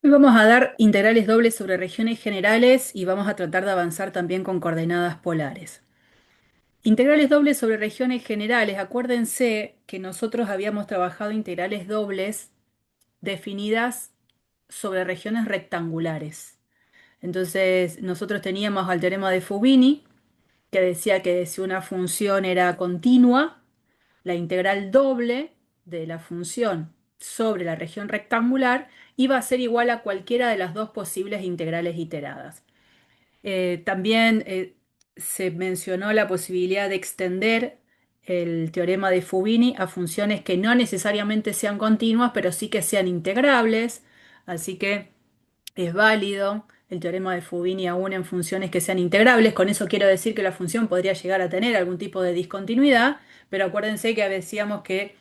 Hoy vamos a dar integrales dobles sobre regiones generales y vamos a tratar de avanzar también con coordenadas polares. Integrales dobles sobre regiones generales. Acuérdense que nosotros habíamos trabajado integrales dobles definidas sobre regiones rectangulares. Entonces, nosotros teníamos al teorema de Fubini, que decía que si una función era continua, la integral doble de la función sobre la región rectangular iba a ser igual a cualquiera de las dos posibles integrales iteradas. También se mencionó la posibilidad de extender el teorema de Fubini a funciones que no necesariamente sean continuas, pero sí que sean integrables, así que es válido el teorema de Fubini aún en funciones que sean integrables. Con eso quiero decir que la función podría llegar a tener algún tipo de discontinuidad, pero acuérdense que decíamos que,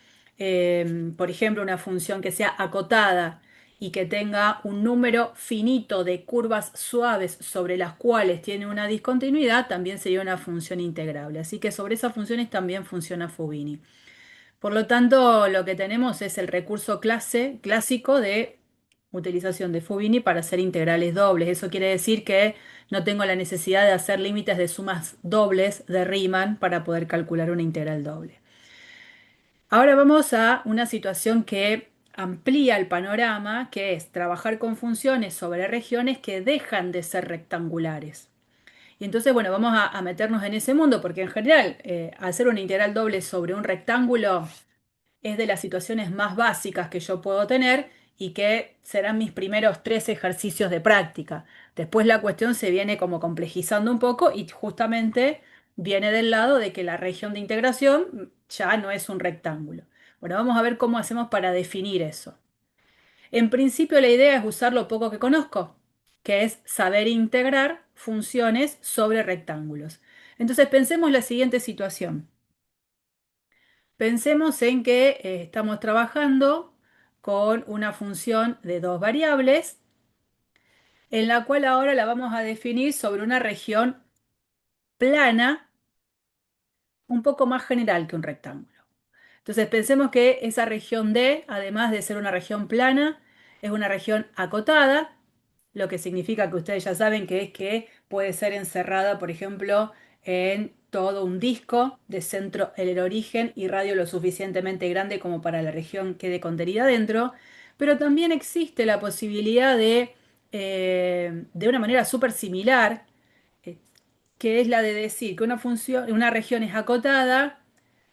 por ejemplo, una función que sea acotada y que tenga un número finito de curvas suaves sobre las cuales tiene una discontinuidad, también sería una función integrable. Así que sobre esas funciones también funciona Fubini. Por lo tanto, lo que tenemos es el recurso clásico de utilización de Fubini para hacer integrales dobles. Eso quiere decir que no tengo la necesidad de hacer límites de sumas dobles de Riemann para poder calcular una integral doble. Ahora vamos a una situación que amplía el panorama, que es trabajar con funciones sobre regiones que dejan de ser rectangulares. Y entonces, bueno, vamos a meternos en ese mundo, porque en general, hacer una integral doble sobre un rectángulo es de las situaciones más básicas que yo puedo tener y que serán mis primeros tres ejercicios de práctica. Después la cuestión se viene como complejizando un poco y justamente viene del lado de que la región de integración ya no es un rectángulo. Bueno, vamos a ver cómo hacemos para definir eso. En principio la idea es usar lo poco que conozco, que es saber integrar funciones sobre rectángulos. Entonces pensemos la siguiente situación. Pensemos en que estamos trabajando con una función de dos variables, en la cual ahora la vamos a definir sobre una región plana, un poco más general que un rectángulo. Entonces pensemos que esa región D, además de ser una región plana, es una región acotada, lo que significa que ustedes ya saben que es que puede ser encerrada, por ejemplo, en todo un disco de centro en el origen y radio lo suficientemente grande como para la región quede contenida dentro, pero también existe la posibilidad de una manera súper similar, eh, que es la de decir que una función, una región es acotada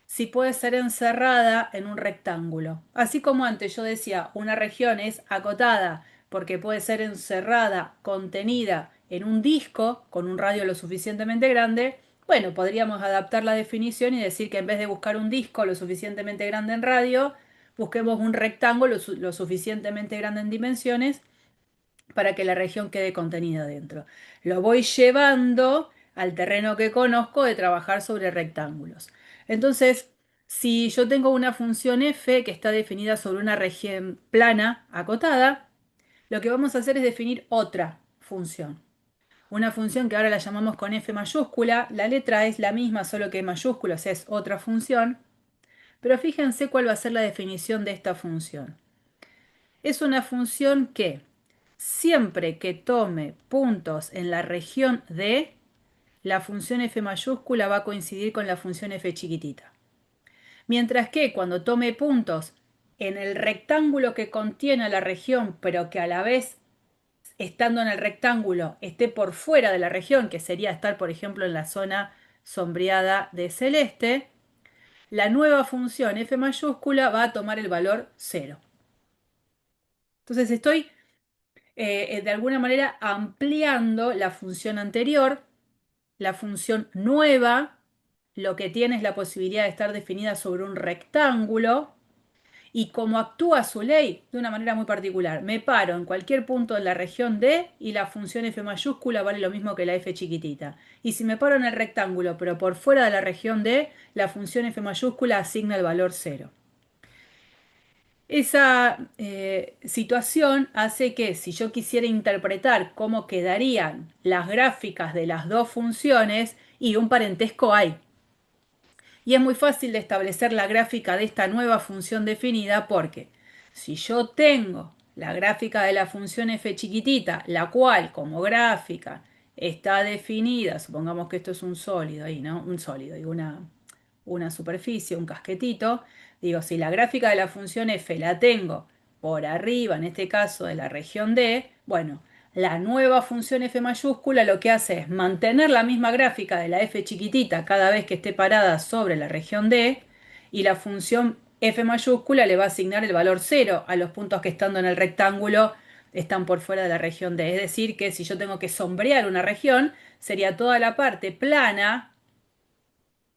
si puede ser encerrada en un rectángulo. Así como antes yo decía, una región es acotada porque puede ser encerrada, contenida en un disco con un radio lo suficientemente grande. Bueno, podríamos adaptar la definición y decir que en vez de buscar un disco lo suficientemente grande en radio, busquemos un rectángulo lo suficientemente grande en dimensiones para que la región quede contenida dentro. Lo voy llevando al terreno que conozco de trabajar sobre rectángulos. Entonces, si yo tengo una función f que está definida sobre una región plana acotada, lo que vamos a hacer es definir otra función. Una función que ahora la llamamos con f mayúscula. La letra es la misma, solo que mayúscula, o sea, es otra función. Pero fíjense cuál va a ser la definición de esta función. Es una función que siempre que tome puntos en la región D, la función f mayúscula va a coincidir con la función f chiquitita. Mientras que cuando tome puntos en el rectángulo que contiene la región, pero que a la vez, estando en el rectángulo, esté por fuera de la región, que sería estar, por ejemplo, en la zona sombreada de celeste, la nueva función f mayúscula va a tomar el valor 0. Entonces estoy de alguna manera ampliando la función anterior. La función nueva lo que tiene es la posibilidad de estar definida sobre un rectángulo y como actúa su ley de una manera muy particular. Me paro en cualquier punto de la región D y la función f mayúscula vale lo mismo que la f chiquitita. Y si me paro en el rectángulo pero por fuera de la región D, la función f mayúscula asigna el valor 0. Esa situación hace que si yo quisiera interpretar cómo quedarían las gráficas de las dos funciones, y un parentesco hay. Y es muy fácil de establecer la gráfica de esta nueva función definida porque si yo tengo la gráfica de la función f chiquitita, la cual como gráfica está definida, supongamos que esto es un sólido ahí, ¿no? Un sólido, y una superficie, un casquetito. Digo, si la gráfica de la función f la tengo por arriba, en este caso de la región D, bueno, la nueva función f mayúscula lo que hace es mantener la misma gráfica de la f chiquitita cada vez que esté parada sobre la región D, y la función f mayúscula le va a asignar el valor cero a los puntos que estando en el rectángulo están por fuera de la región D. Es decir, que si yo tengo que sombrear una región, sería toda la parte plana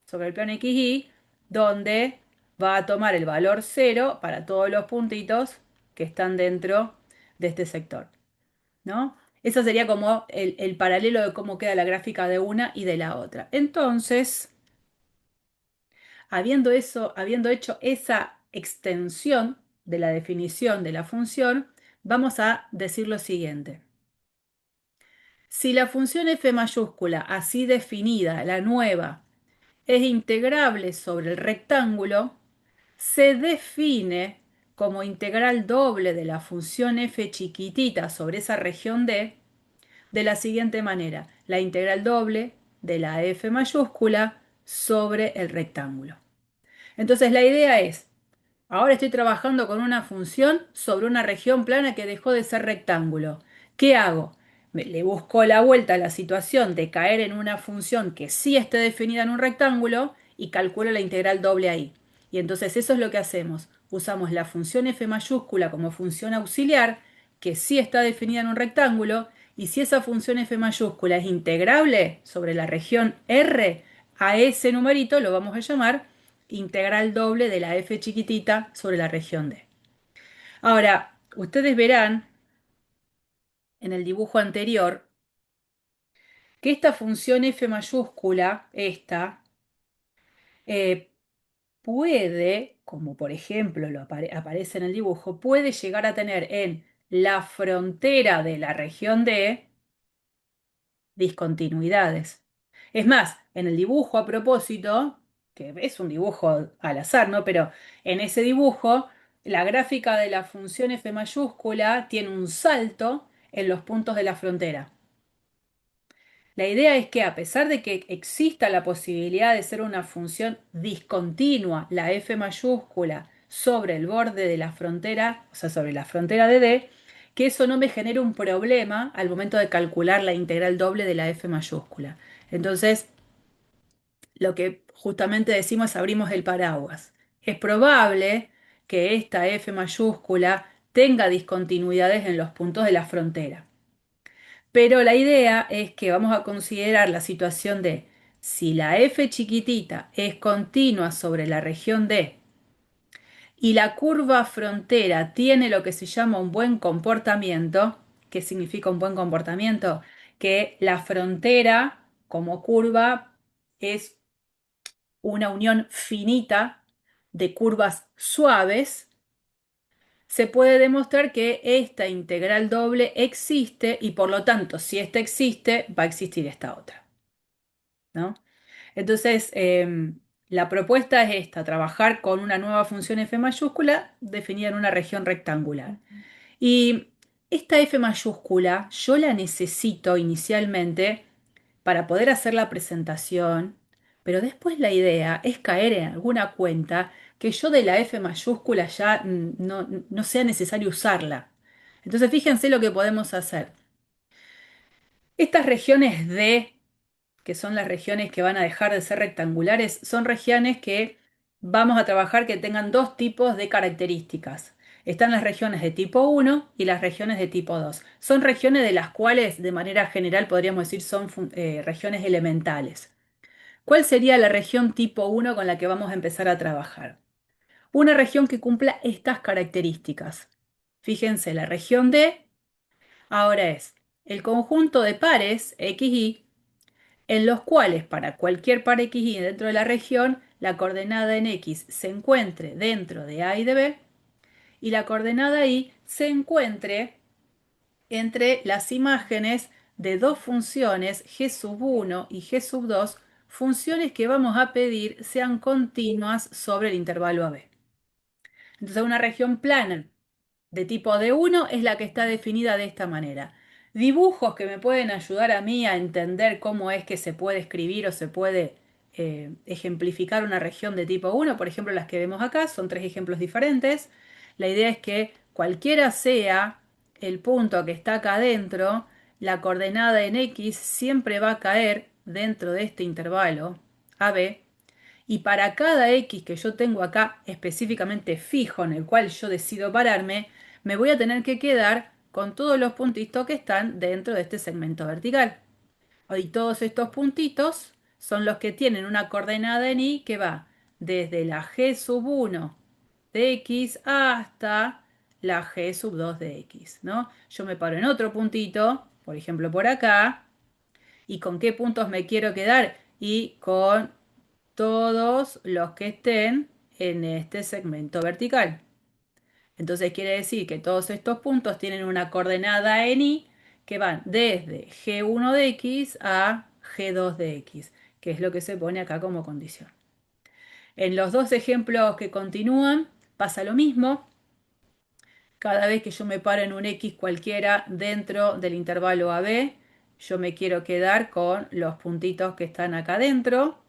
sobre el plano XY, donde va a tomar el valor cero para todos los puntitos que están dentro de este sector, ¿no? Eso sería como el paralelo de cómo queda la gráfica de una y de la otra. Entonces, habiendo hecho esa extensión de la definición de la función, vamos a decir lo siguiente. Si la función f mayúscula, así definida, la nueva, es integrable sobre el rectángulo, se define como integral doble de la función f chiquitita sobre esa región D de la siguiente manera: la integral doble de la f mayúscula sobre el rectángulo. Entonces la idea es, ahora estoy trabajando con una función sobre una región plana que dejó de ser rectángulo. ¿Qué hago? Le busco la vuelta a la situación de caer en una función que sí esté definida en un rectángulo y calculo la integral doble ahí. Y entonces eso es lo que hacemos. Usamos la función f mayúscula como función auxiliar que sí está definida en un rectángulo, y si esa función f mayúscula es integrable sobre la región R, a ese numerito lo vamos a llamar integral doble de la f chiquitita sobre la región D. Ahora, ustedes verán en el dibujo anterior que esta función f mayúscula, esta, eh, puede, como por ejemplo aparece en el dibujo, puede llegar a tener en la frontera de la región D discontinuidades. Es más, en el dibujo a propósito, que es un dibujo al azar, ¿no? Pero en ese dibujo, la gráfica de la función f mayúscula tiene un salto en los puntos de la frontera. La idea es que a pesar de que exista la posibilidad de ser una función discontinua, la f mayúscula, sobre el borde de la frontera, o sea, sobre la frontera de D, que eso no me genere un problema al momento de calcular la integral doble de la f mayúscula. Entonces, lo que justamente decimos es abrimos el paraguas. Es probable que esta f mayúscula tenga discontinuidades en los puntos de la frontera. Pero la idea es que vamos a considerar la situación de si la f chiquitita es continua sobre la región D y la curva frontera tiene lo que se llama un buen comportamiento. ¿Qué significa un buen comportamiento? Que la frontera como curva es una unión finita de curvas suaves. Se puede demostrar que esta integral doble existe, y por lo tanto, si esta existe, va a existir esta otra, ¿no? Entonces, la propuesta es esta: trabajar con una nueva función f mayúscula definida en una región rectangular. Y esta f mayúscula yo la necesito inicialmente para poder hacer la presentación, pero después la idea es caer en alguna cuenta que yo de la f mayúscula ya no sea necesario usarla. Entonces fíjense lo que podemos hacer. Estas regiones D, que son las regiones que van a dejar de ser rectangulares, son regiones que vamos a trabajar que tengan dos tipos de características. Están las regiones de tipo 1 y las regiones de tipo 2. Son regiones de las cuales, de manera general, podríamos decir son regiones elementales. ¿Cuál sería la región tipo 1 con la que vamos a empezar a trabajar? Una región que cumpla estas características. Fíjense, la región D ahora es el conjunto de pares x, y en los cuales para cualquier par x, y dentro de la región, la coordenada en x se encuentre dentro de a y de b, y la coordenada y se encuentre entre las imágenes de dos funciones g sub 1 y g sub 2, funciones que vamos a pedir sean continuas sobre el intervalo AB. Entonces, una región plana de tipo D1 es la que está definida de esta manera. Dibujos que me pueden ayudar a mí a entender cómo es que se puede escribir o se puede ejemplificar una región de tipo 1, por ejemplo, las que vemos acá, son tres ejemplos diferentes. La idea es que cualquiera sea el punto que está acá adentro, la coordenada en X siempre va a caer dentro de este intervalo AB, y para cada X que yo tengo acá específicamente fijo en el cual yo decido pararme, me voy a tener que quedar con todos los puntitos que están dentro de este segmento vertical. Y todos estos puntitos son los que tienen una coordenada en Y que va desde la G sub 1 de X hasta la G sub 2 de X, ¿no? Yo me paro en otro puntito, por ejemplo por acá, ¿y con qué puntos me quiero quedar? Y con todos los que estén en este segmento vertical. Entonces quiere decir que todos estos puntos tienen una coordenada en Y que van desde G1 de X a G2 de X, que es lo que se pone acá como condición. En los dos ejemplos que continúan pasa lo mismo. Cada vez que yo me paro en un X cualquiera dentro del intervalo AB, yo me quiero quedar con los puntitos que están acá dentro.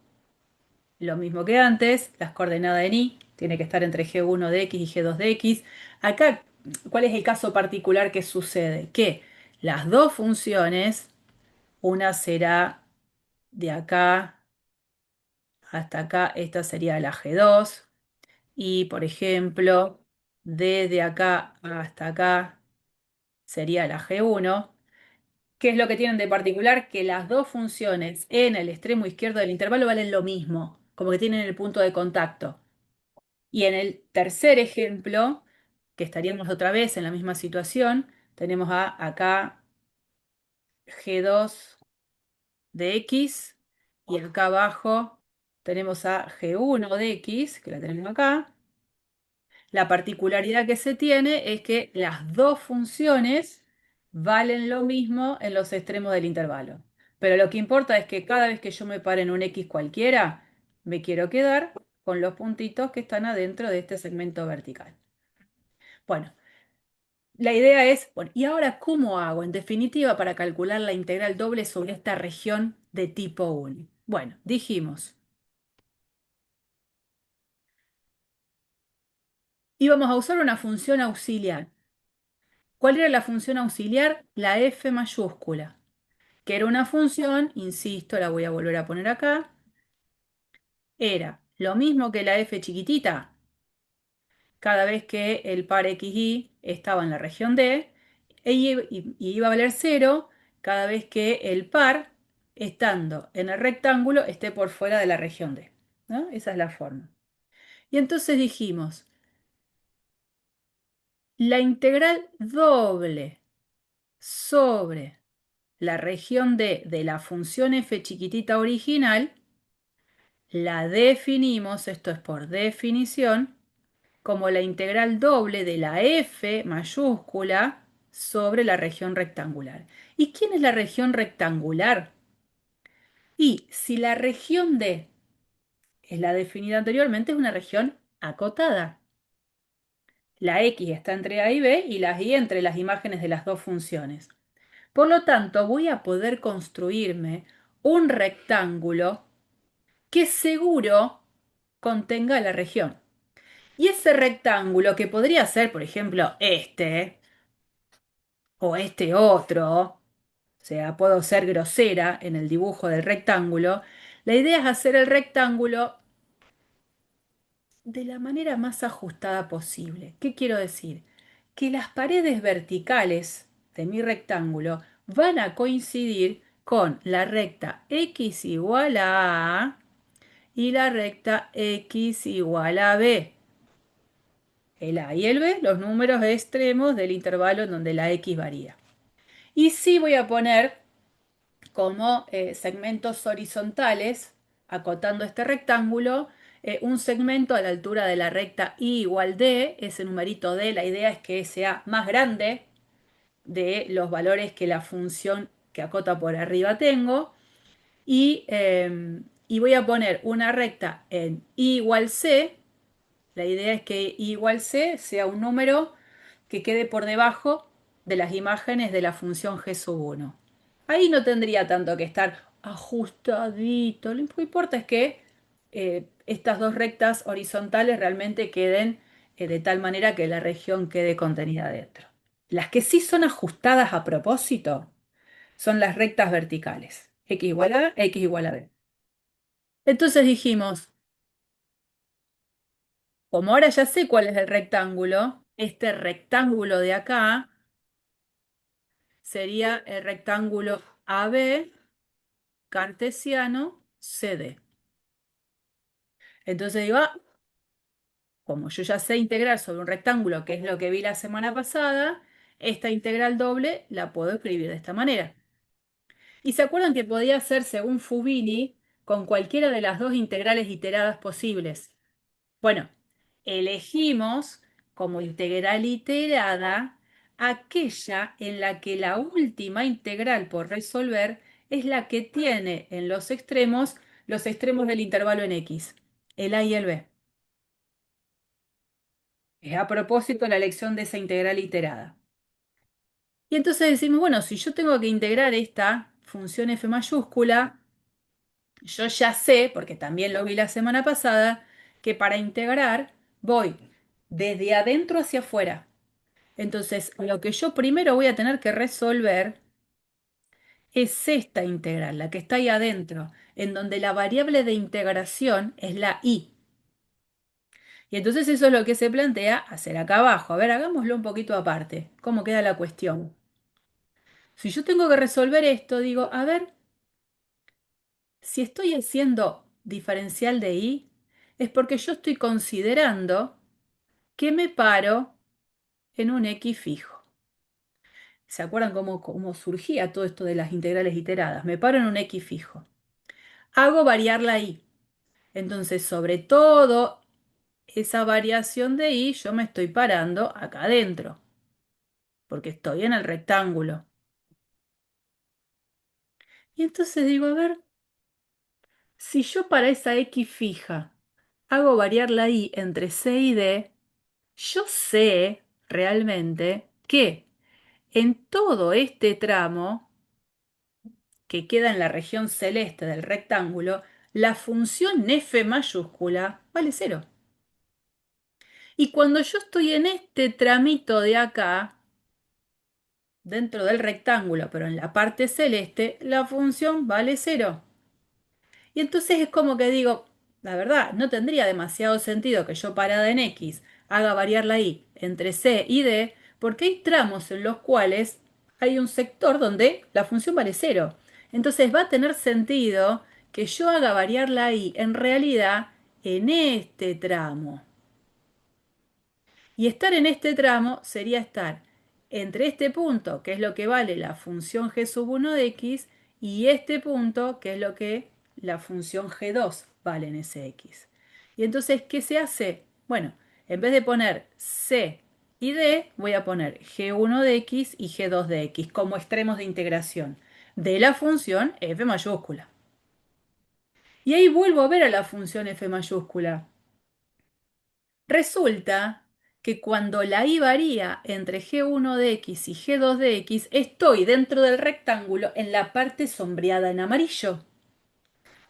Lo mismo que antes, las coordenadas en Y tiene que estar entre G1 de X y G2 de X. Acá, ¿cuál es el caso particular que sucede? Que las dos funciones, una será de acá hasta acá, esta sería la G2, y por ejemplo, desde acá hasta acá sería la G1. ¿Qué es lo que tienen de particular? Que las dos funciones en el extremo izquierdo del intervalo valen lo mismo, como que tienen el punto de contacto. Y en el tercer ejemplo, que estaríamos otra vez en la misma situación, tenemos acá G2 de X y acá abajo tenemos a G1 de X, que la tenemos acá. La particularidad que se tiene es que las dos funciones valen lo mismo en los extremos del intervalo. Pero lo que importa es que cada vez que yo me pare en un X cualquiera, me quiero quedar con los puntitos que están adentro de este segmento vertical. Bueno, la idea es, bueno, ¿y ahora cómo hago en definitiva para calcular la integral doble sobre esta región de tipo 1? Bueno, dijimos, íbamos a usar una función auxiliar. ¿Cuál era la función auxiliar? La f mayúscula, que era una función, insisto, la voy a volver a poner acá, era lo mismo que la f chiquitita, cada vez que el par xy estaba en la región D, y iba a valer cero cada vez que el par, estando en el rectángulo, esté por fuera de la región D, ¿no? Esa es la forma. Y entonces dijimos, la integral doble sobre la región D de la función f chiquitita original, la definimos, esto es por definición, como la integral doble de la f mayúscula sobre la región rectangular. ¿Y quién es la región rectangular? Y si la región D es la definida anteriormente, es una región acotada. La x está entre a y b y las y entre las imágenes de las dos funciones. Por lo tanto, voy a poder construirme un rectángulo que seguro contenga la región. Y ese rectángulo, que podría ser, por ejemplo, este o este otro, o sea, puedo ser grosera en el dibujo del rectángulo, la idea es hacer el rectángulo de la manera más ajustada posible. ¿Qué quiero decir? Que las paredes verticales de mi rectángulo van a coincidir con la recta x igual a y la recta x igual a b. El a y el b, los números extremos del intervalo en donde la x varía. Y sí voy a poner como segmentos horizontales, acotando este rectángulo, un segmento a la altura de la recta y igual d, ese numerito d, la idea es que sea más grande de los valores que la función que acota por arriba tengo, y voy a poner una recta en y igual c, la idea es que y igual c sea un número que quede por debajo de las imágenes de la función g sub 1. Ahí no tendría tanto que estar ajustadito. Lo que importa es que estas dos rectas horizontales realmente queden de tal manera que la región quede contenida dentro. Las que sí son ajustadas a propósito son las rectas verticales. X igual a A, X igual a B. Entonces dijimos, como ahora ya sé cuál es el rectángulo, este rectángulo de acá sería el rectángulo AB cartesiano CD. Entonces digo, ah, como yo ya sé integrar sobre un rectángulo, que es lo que vi la semana pasada, esta integral doble la puedo escribir de esta manera. Y se acuerdan que podía hacer según Fubini con cualquiera de las dos integrales iteradas posibles. Bueno, elegimos como integral iterada aquella en la que la última integral por resolver es la que tiene en los extremos del intervalo en x, el a y el b. Es a propósito la elección de esa integral iterada. Y entonces decimos, bueno, si yo tengo que integrar esta función f mayúscula, yo ya sé, porque también lo vi la semana pasada, que para integrar voy desde adentro hacia afuera. Entonces, lo que yo primero voy a tener que resolver es esta integral, la que está ahí adentro, en donde la variable de integración es la y. Y entonces eso es lo que se plantea hacer acá abajo. A ver, hagámoslo un poquito aparte. ¿Cómo queda la cuestión? Si yo tengo que resolver esto, digo, a ver, si estoy haciendo diferencial de y, es porque yo estoy considerando que me paro en un x fijo. ¿Se acuerdan cómo surgía todo esto de las integrales iteradas? Me paro en un x fijo. Hago variar la y. Entonces, sobre todo esa variación de y, yo me estoy parando acá adentro, porque estoy en el rectángulo. Y entonces digo, a ver, si yo para esa x fija hago variar la y entre c y d, yo sé realmente que en todo este tramo que queda en la región celeste del rectángulo, la función f mayúscula vale cero. Y cuando yo estoy en este tramito de acá, dentro del rectángulo, pero en la parte celeste, la función vale cero. Y entonces es como que digo, la verdad, no tendría demasiado sentido que yo parada en X haga variar la Y entre C y D, porque hay tramos en los cuales hay un sector donde la función vale cero. Entonces va a tener sentido que yo haga variar la Y en realidad en este tramo. Y estar en este tramo sería estar entre este punto, que es lo que vale la función g sub 1 de x, y este punto, que es lo que la función g2 vale en ese x. Y entonces, ¿qué se hace? Bueno, en vez de poner c y d, voy a poner g1 de x y g2 de x como extremos de integración de la función f mayúscula. Y ahí vuelvo a ver a la función f mayúscula. Resulta que cuando la y varía entre g1 de x y g2 de x, estoy dentro del rectángulo en la parte sombreada en amarillo.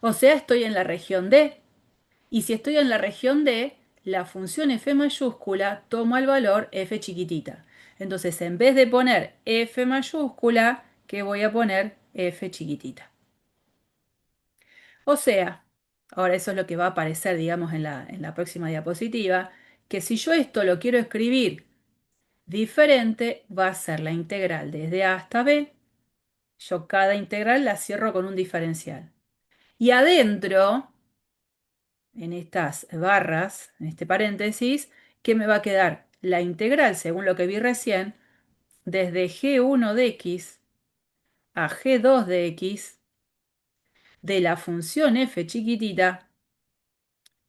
O sea, estoy en la región D. Y si estoy en la región D, la función f mayúscula toma el valor f chiquitita. Entonces, en vez de poner f mayúscula, ¿qué voy a poner? F chiquitita. O sea, ahora eso es lo que va a aparecer, digamos, en la próxima diapositiva, que si yo esto lo quiero escribir diferente, va a ser la integral desde A hasta B. Yo cada integral la cierro con un diferencial. Y adentro, en estas barras, en este paréntesis, ¿qué me va a quedar? La integral, según lo que vi recién, desde g1 de x a g2 de x de la función f chiquitita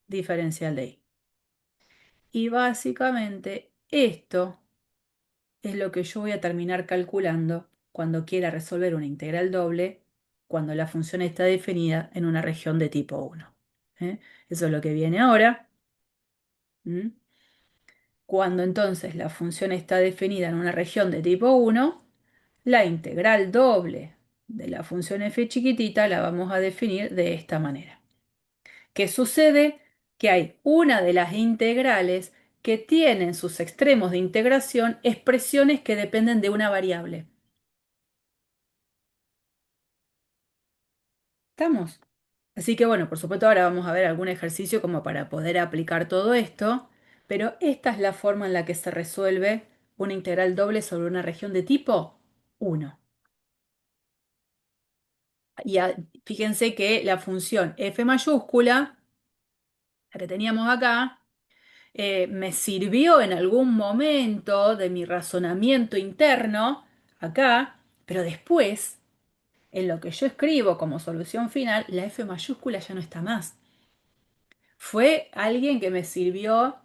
diferencial de y. Y básicamente esto es lo que yo voy a terminar calculando cuando quiera resolver una integral doble cuando la función está definida en una región de tipo 1. ¿Eh? Eso es lo que viene ahora. ¿Mm? Cuando entonces la función está definida en una región de tipo 1, la integral doble de la función f chiquitita la vamos a definir de esta manera. ¿Qué sucede? Que hay una de las integrales que tienen sus extremos de integración expresiones que dependen de una variable. ¿Estamos? Así que bueno, por supuesto ahora vamos a ver algún ejercicio como para poder aplicar todo esto, pero esta es la forma en la que se resuelve una integral doble sobre una región de tipo 1. Y fíjense que la función f mayúscula, la que teníamos acá, me sirvió en algún momento de mi razonamiento interno acá, pero después, en lo que yo escribo como solución final, la f mayúscula ya no está más. Fue alguien que me sirvió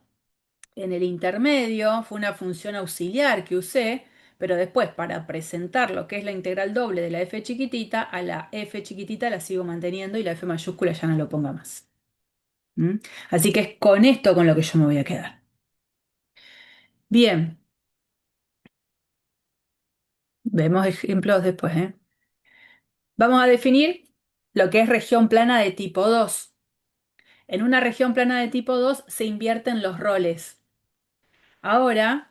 en el intermedio, fue una función auxiliar que usé, pero después para presentar lo que es la integral doble de la f chiquitita, a la f chiquitita la sigo manteniendo y la f mayúscula ya no lo ponga más. ¿Mm? Así que es con esto con lo que yo me voy a quedar. Bien, vemos ejemplos después, ¿eh? Vamos a definir lo que es región plana de tipo 2. En una región plana de tipo 2 se invierten los roles. Ahora,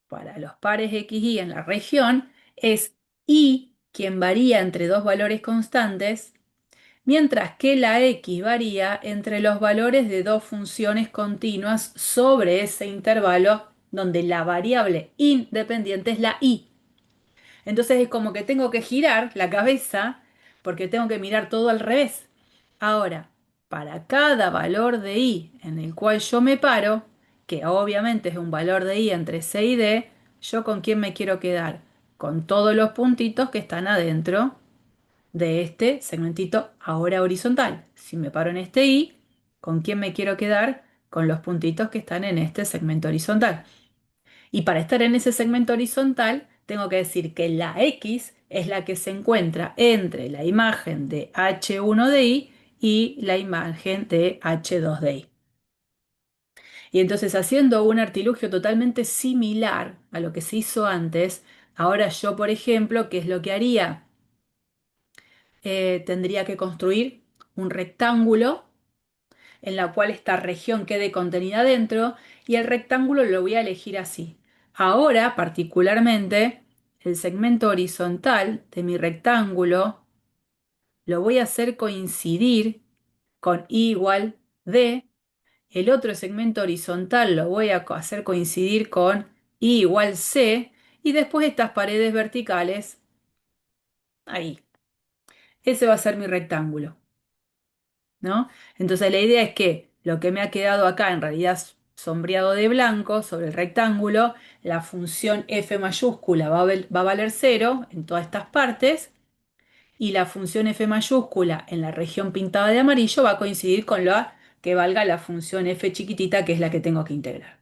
para los pares x, y en la región, es y quien varía entre dos valores constantes, mientras que la x varía entre los valores de dos funciones continuas sobre ese intervalo donde la variable independiente es la y. Entonces es como que tengo que girar la cabeza porque tengo que mirar todo al revés. Ahora, para cada valor de i en el cual yo me paro, que obviamente es un valor de i entre c y d, ¿yo con quién me quiero quedar? Con todos los puntitos que están adentro de este segmentito ahora horizontal. Si me paro en este i, ¿con quién me quiero quedar? Con los puntitos que están en este segmento horizontal. Y para estar en ese segmento horizontal, tengo que decir que la X es la que se encuentra entre la imagen de H1 de I y la imagen de H2 de I. Y entonces, haciendo un artilugio totalmente similar a lo que se hizo antes, ahora yo, por ejemplo, ¿qué es lo que haría? Tendría que construir un rectángulo en la cual esta región quede contenida dentro y el rectángulo lo voy a elegir así. Ahora, particularmente, el segmento horizontal de mi rectángulo lo voy a hacer coincidir con i igual d. El otro segmento horizontal lo voy a hacer coincidir con i igual c. Y después estas paredes verticales, ahí. Ese va a ser mi rectángulo, ¿no? Entonces la idea es que lo que me ha quedado acá en realidad sombreado de blanco sobre el rectángulo, la función f mayúscula va a valer 0 en todas estas partes y la función f mayúscula en la región pintada de amarillo va a coincidir con la que valga la función f chiquitita, que es la que tengo que integrar.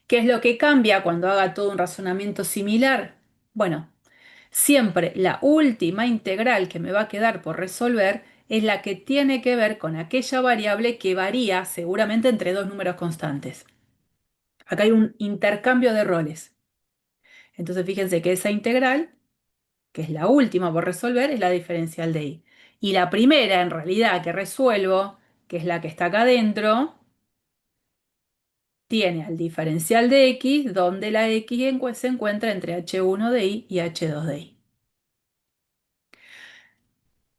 ¿Qué es lo que cambia cuando haga todo un razonamiento similar? Bueno, siempre la última integral que me va a quedar por resolver es la que tiene que ver con aquella variable que varía seguramente entre dos números constantes. Acá hay un intercambio de roles. Entonces fíjense que esa integral, que es la última por resolver, es la diferencial de y. Y la primera en realidad que resuelvo, que es la que está acá adentro, tiene al diferencial de x, donde la x se encuentra entre h1 de i y h2 de i.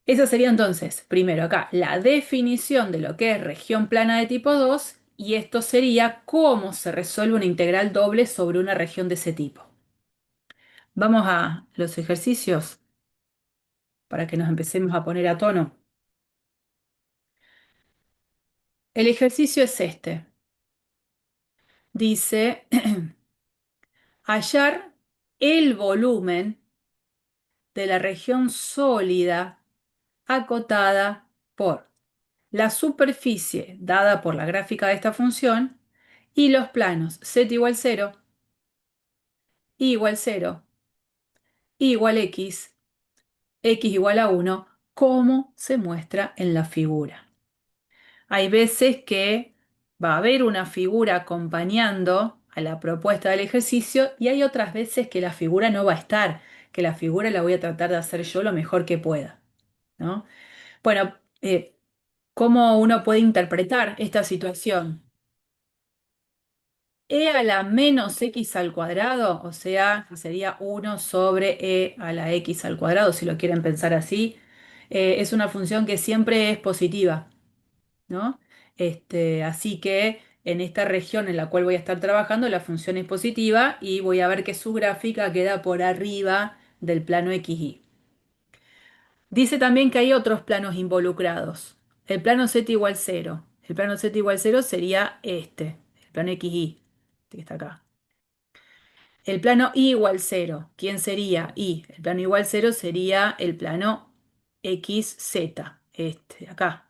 Esa sería entonces, primero acá, la definición de lo que es región plana de tipo 2 y esto sería cómo se resuelve una integral doble sobre una región de ese tipo. Vamos a los ejercicios para que nos empecemos a poner a tono. El ejercicio es este. Dice, hallar el volumen de la región sólida acotada por la superficie dada por la gráfica de esta función y los planos z igual 0, y igual 0, y igual x igual a 1, como se muestra en la figura. Hay veces que Va a haber una figura acompañando a la propuesta del ejercicio y hay otras veces que la figura no va a estar, que la figura la voy a tratar de hacer yo lo mejor que pueda, ¿no? Bueno, ¿cómo uno puede interpretar esta situación? E a la menos x al cuadrado, o sea, sería 1 sobre e a la x al cuadrado, si lo quieren pensar así, es una función que siempre es positiva, ¿no? Así que en esta región en la cual voy a estar trabajando, la función es positiva y voy a ver que su gráfica queda por arriba del plano XY. Dice también que hay otros planos involucrados. El plano z igual cero. El plano z igual cero sería el plano XY, este que está acá. El plano y igual cero. ¿Quién sería y? El plano igual cero sería el plano XZ, este de acá.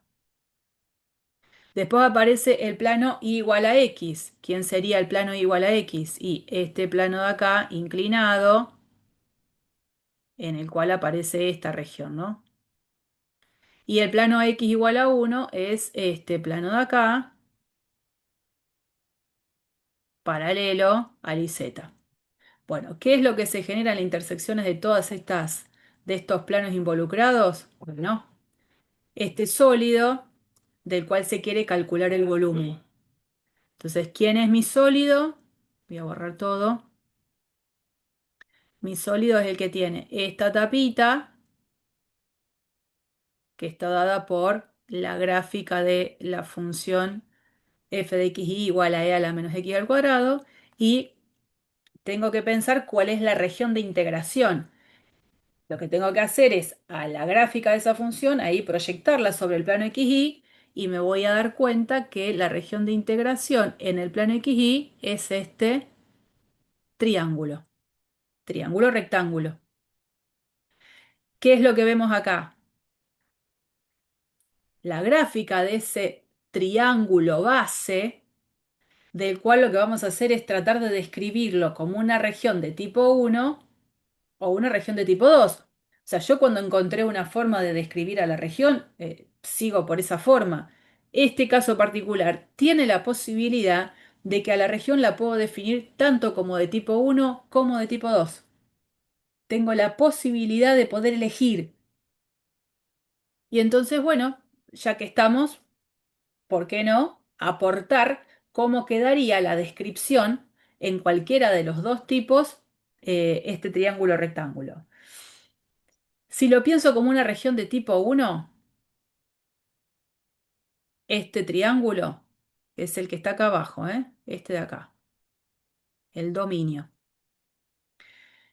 Después aparece el plano y igual a X. ¿Quién sería el plano y igual a X? Y este plano de acá inclinado en el cual aparece esta región, ¿no? Y el plano X igual a 1 es este plano de acá, paralelo al IZ. Bueno, ¿qué es lo que se genera en las intersecciones de de estos planos involucrados? Bueno, este sólido del cual se quiere calcular el volumen. Entonces, ¿quién es mi sólido? Voy a borrar todo. Mi sólido es el que tiene esta tapita, que está dada por la gráfica de la función f de xy igual a e a la menos x al cuadrado, y tengo que pensar cuál es la región de integración. Lo que tengo que hacer es a la gráfica de esa función, ahí proyectarla sobre el plano XY y me voy a dar cuenta que la región de integración en el plano XY es este triángulo, triángulo rectángulo. ¿Qué es lo que vemos acá? La gráfica de ese triángulo base, del cual lo que vamos a hacer es tratar de describirlo como una región de tipo 1 o una región de tipo 2. O sea, yo cuando encontré una forma de describir a la región, sigo por esa forma. Este caso particular tiene la posibilidad de que a la región la puedo definir tanto como de tipo 1 como de tipo 2. Tengo la posibilidad de poder elegir. Y entonces, bueno, ya que estamos, ¿por qué no aportar cómo quedaría la descripción en cualquiera de los dos tipos, este triángulo rectángulo? Si lo pienso como una región de tipo 1, este triángulo es el que está acá abajo, ¿eh? Este de acá, el dominio.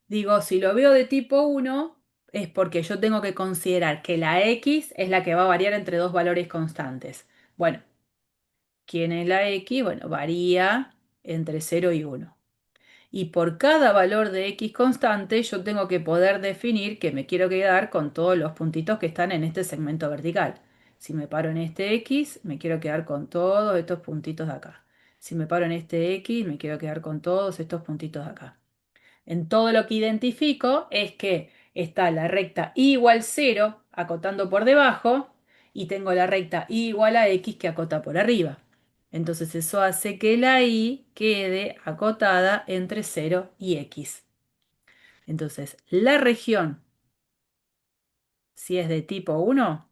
Digo, si lo veo de tipo 1, es porque yo tengo que considerar que la x es la que va a variar entre dos valores constantes. Bueno, ¿quién es la x? Bueno, varía entre 0 y 1. Y por cada valor de x constante, yo tengo que poder definir que me quiero quedar con todos los puntitos que están en este segmento vertical. Si me paro en este x, me quiero quedar con todos estos puntitos de acá. Si me paro en este x, me quiero quedar con todos estos puntitos de acá. En todo lo que identifico es que está la recta y igual 0 acotando por debajo y tengo la recta y igual a x que acota por arriba. Entonces eso hace que la y quede acotada entre 0 y x. Entonces la región, si es de tipo 1,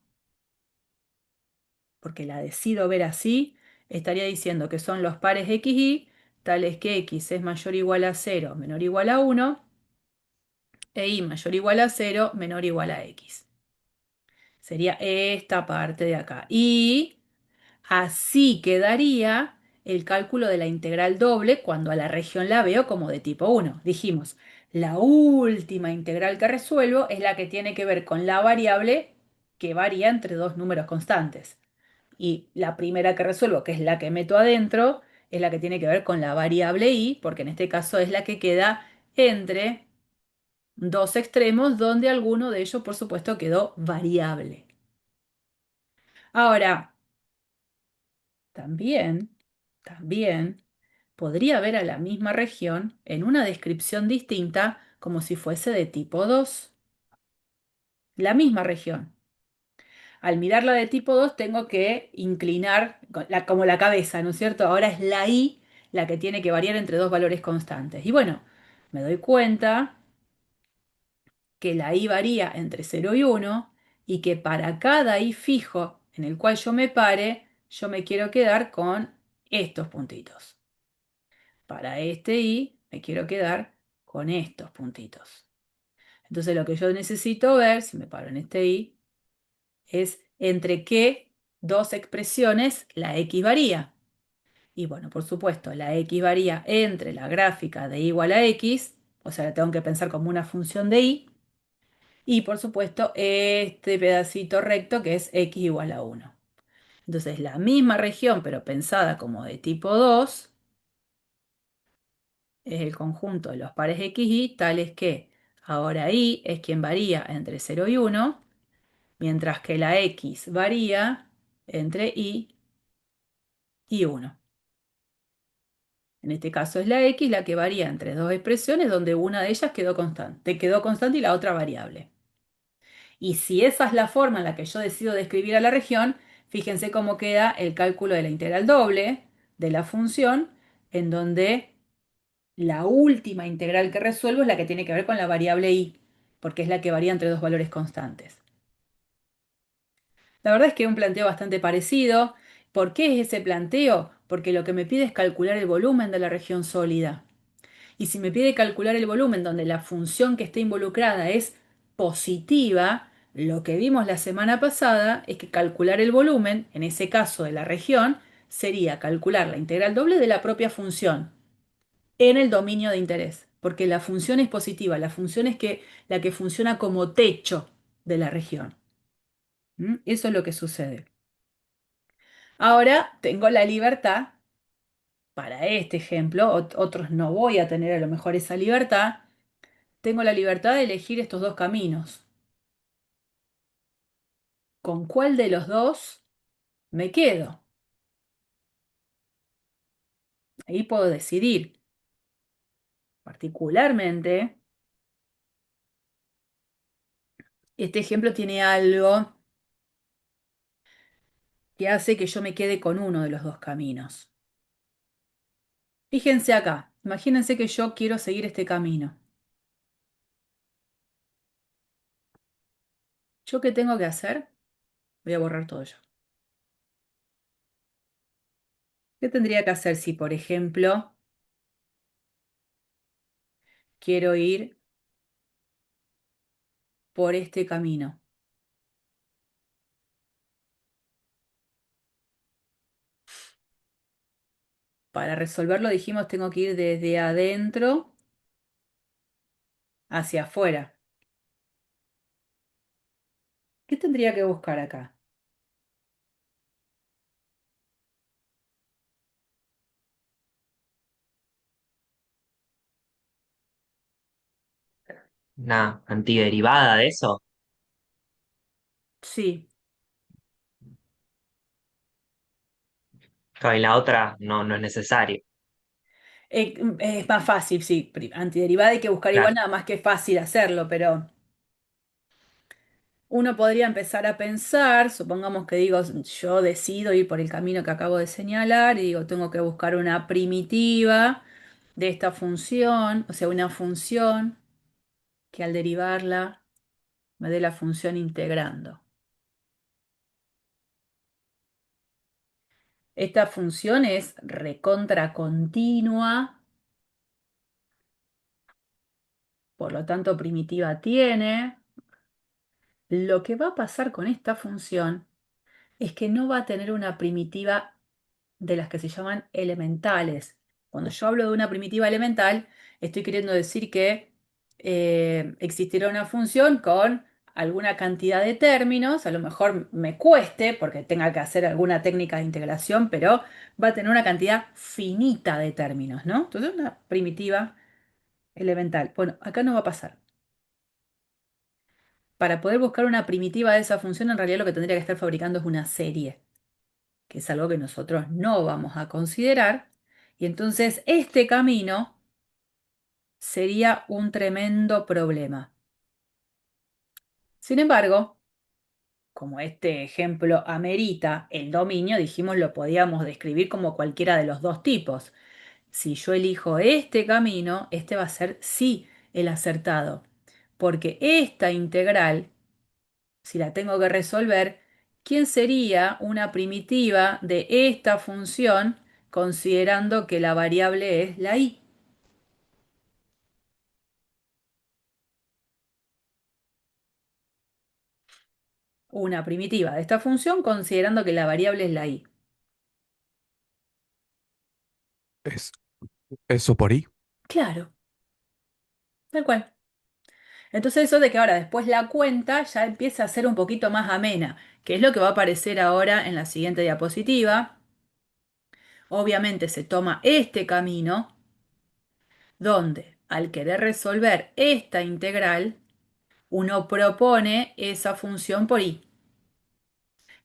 porque la decido ver así, estaría diciendo que son los pares x y, tales que x es mayor o igual a 0, menor o igual a 1, e y mayor o igual a 0, menor o igual a x. Sería esta parte de acá. Y así quedaría el cálculo de la integral doble cuando a la región la veo como de tipo 1. Dijimos, la última integral que resuelvo es la que tiene que ver con la variable que varía entre dos números constantes. Y la primera que resuelvo, que es la que meto adentro, es la que tiene que ver con la variable y, porque en este caso es la que queda entre dos extremos donde alguno de ellos, por supuesto, quedó variable. Ahora, también podría ver a la misma región en una descripción distinta como si fuese de tipo 2. La misma región. Al mirarla de tipo 2 tengo que inclinar como la cabeza, ¿no es cierto? Ahora es la y la que tiene que variar entre dos valores constantes. Y bueno, me doy cuenta que la y varía entre 0 y 1 y que para cada y fijo en el cual yo me pare, yo me quiero quedar con estos puntitos. Para este y me quiero quedar con estos puntitos. Entonces lo que yo necesito ver, si me paro en este y, es entre qué dos expresiones la x varía. Y bueno, por supuesto, la x varía entre la gráfica de y igual a x, o sea, la tengo que pensar como una función de y por supuesto este pedacito recto que es x igual a 1. Entonces, la misma región, pero pensada como de tipo 2 es el conjunto de los pares x y, tales que ahora y es quien varía entre 0 y 1, mientras que la x varía entre y 1. En este caso es la x la que varía entre dos expresiones donde una de ellas quedó constante y la otra variable. Y si esa es la forma en la que yo decido describir a la región, fíjense cómo queda el cálculo de la integral doble de la función, en donde la última integral que resuelvo es la que tiene que ver con la variable y, porque es la que varía entre dos valores constantes. La verdad es que es un planteo bastante parecido. ¿Por qué es ese planteo? Porque lo que me pide es calcular el volumen de la región sólida. Y si me pide calcular el volumen donde la función que está involucrada es positiva, lo que vimos la semana pasada es que calcular el volumen, en ese caso de la región, sería calcular la integral doble de la propia función en el dominio de interés, porque la función es positiva, la función es la que funciona como techo de la región. ¿Mm? Eso es lo que sucede. Ahora tengo la libertad, para este ejemplo, otros no voy a tener a lo mejor esa libertad, tengo la libertad de elegir estos dos caminos. ¿Con cuál de los dos me quedo? Ahí puedo decidir. Particularmente, este ejemplo tiene algo que hace que yo me quede con uno de los dos caminos. Fíjense acá, imagínense que yo quiero seguir este camino. ¿Yo qué tengo que hacer? Voy a borrar todo yo. ¿Qué tendría que hacer si, por ejemplo, quiero ir por este camino? Para resolverlo, dijimos, tengo que ir desde adentro hacia afuera. ¿Qué tendría que buscar acá? Una antiderivada de eso. Sí, Claro, y la otra no es necesario. es más fácil, sí. Antiderivada hay que buscar igual, Claro. nada más que es fácil hacerlo, pero uno podría empezar a pensar, supongamos que digo, yo decido ir por el camino que acabo de señalar y digo, tengo que buscar una primitiva de esta función, o sea, una función que al derivarla me dé la función integrando. Esta función es recontra continua, por lo tanto primitiva tiene. Lo que va a pasar con esta función es que no va a tener una primitiva de las que se llaman elementales. Cuando yo hablo de una primitiva elemental, estoy queriendo decir que existirá una función con alguna cantidad de términos, a lo mejor me cueste porque tenga que hacer alguna técnica de integración, pero va a tener una cantidad finita de términos, ¿no? Entonces, una primitiva elemental. Bueno, acá no va a pasar. Para poder buscar una primitiva de esa función, en realidad lo que tendría que estar fabricando es una serie, que es algo que nosotros no vamos a considerar. Y entonces este camino sería un tremendo problema. Sin embargo, como este ejemplo amerita el dominio, dijimos lo podíamos describir como cualquiera de los dos tipos. Si yo elijo este camino, este va a ser sí el acertado, porque esta integral, si la tengo que resolver, ¿quién sería una primitiva de esta función considerando que la variable es la y? Una primitiva de esta función considerando que la variable es la y. Es eso por ahí. Claro, tal cual. Entonces eso de que ahora después la cuenta ya empieza a ser un poquito más amena, que es lo que va a aparecer ahora en la siguiente diapositiva. Obviamente se toma este camino donde al querer resolver esta integral, uno propone esa función por i,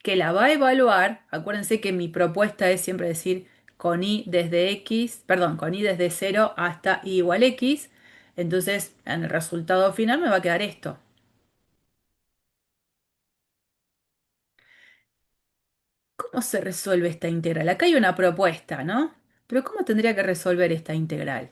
que la va a evaluar. Acuérdense que mi propuesta es siempre decir con i desde x, perdón, con i desde 0 hasta i igual x. Entonces, en el resultado final me va a quedar esto. ¿Cómo se resuelve esta integral? Acá hay una propuesta, ¿no? Pero ¿cómo tendría que resolver esta integral?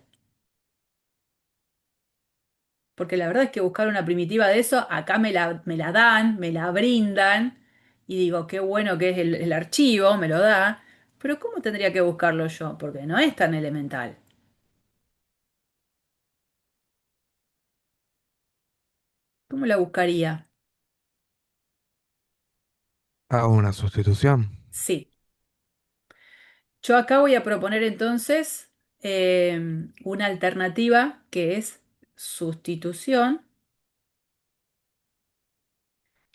Porque la verdad es que buscar una primitiva de eso, acá me la dan, me la brindan, y digo, qué bueno que es el archivo, me lo da, pero ¿cómo tendría que buscarlo yo? Porque no es tan elemental. ¿Cómo la buscaría? Hago una sustitución. Sí. Yo acá voy a proponer entonces una alternativa que es sustitución,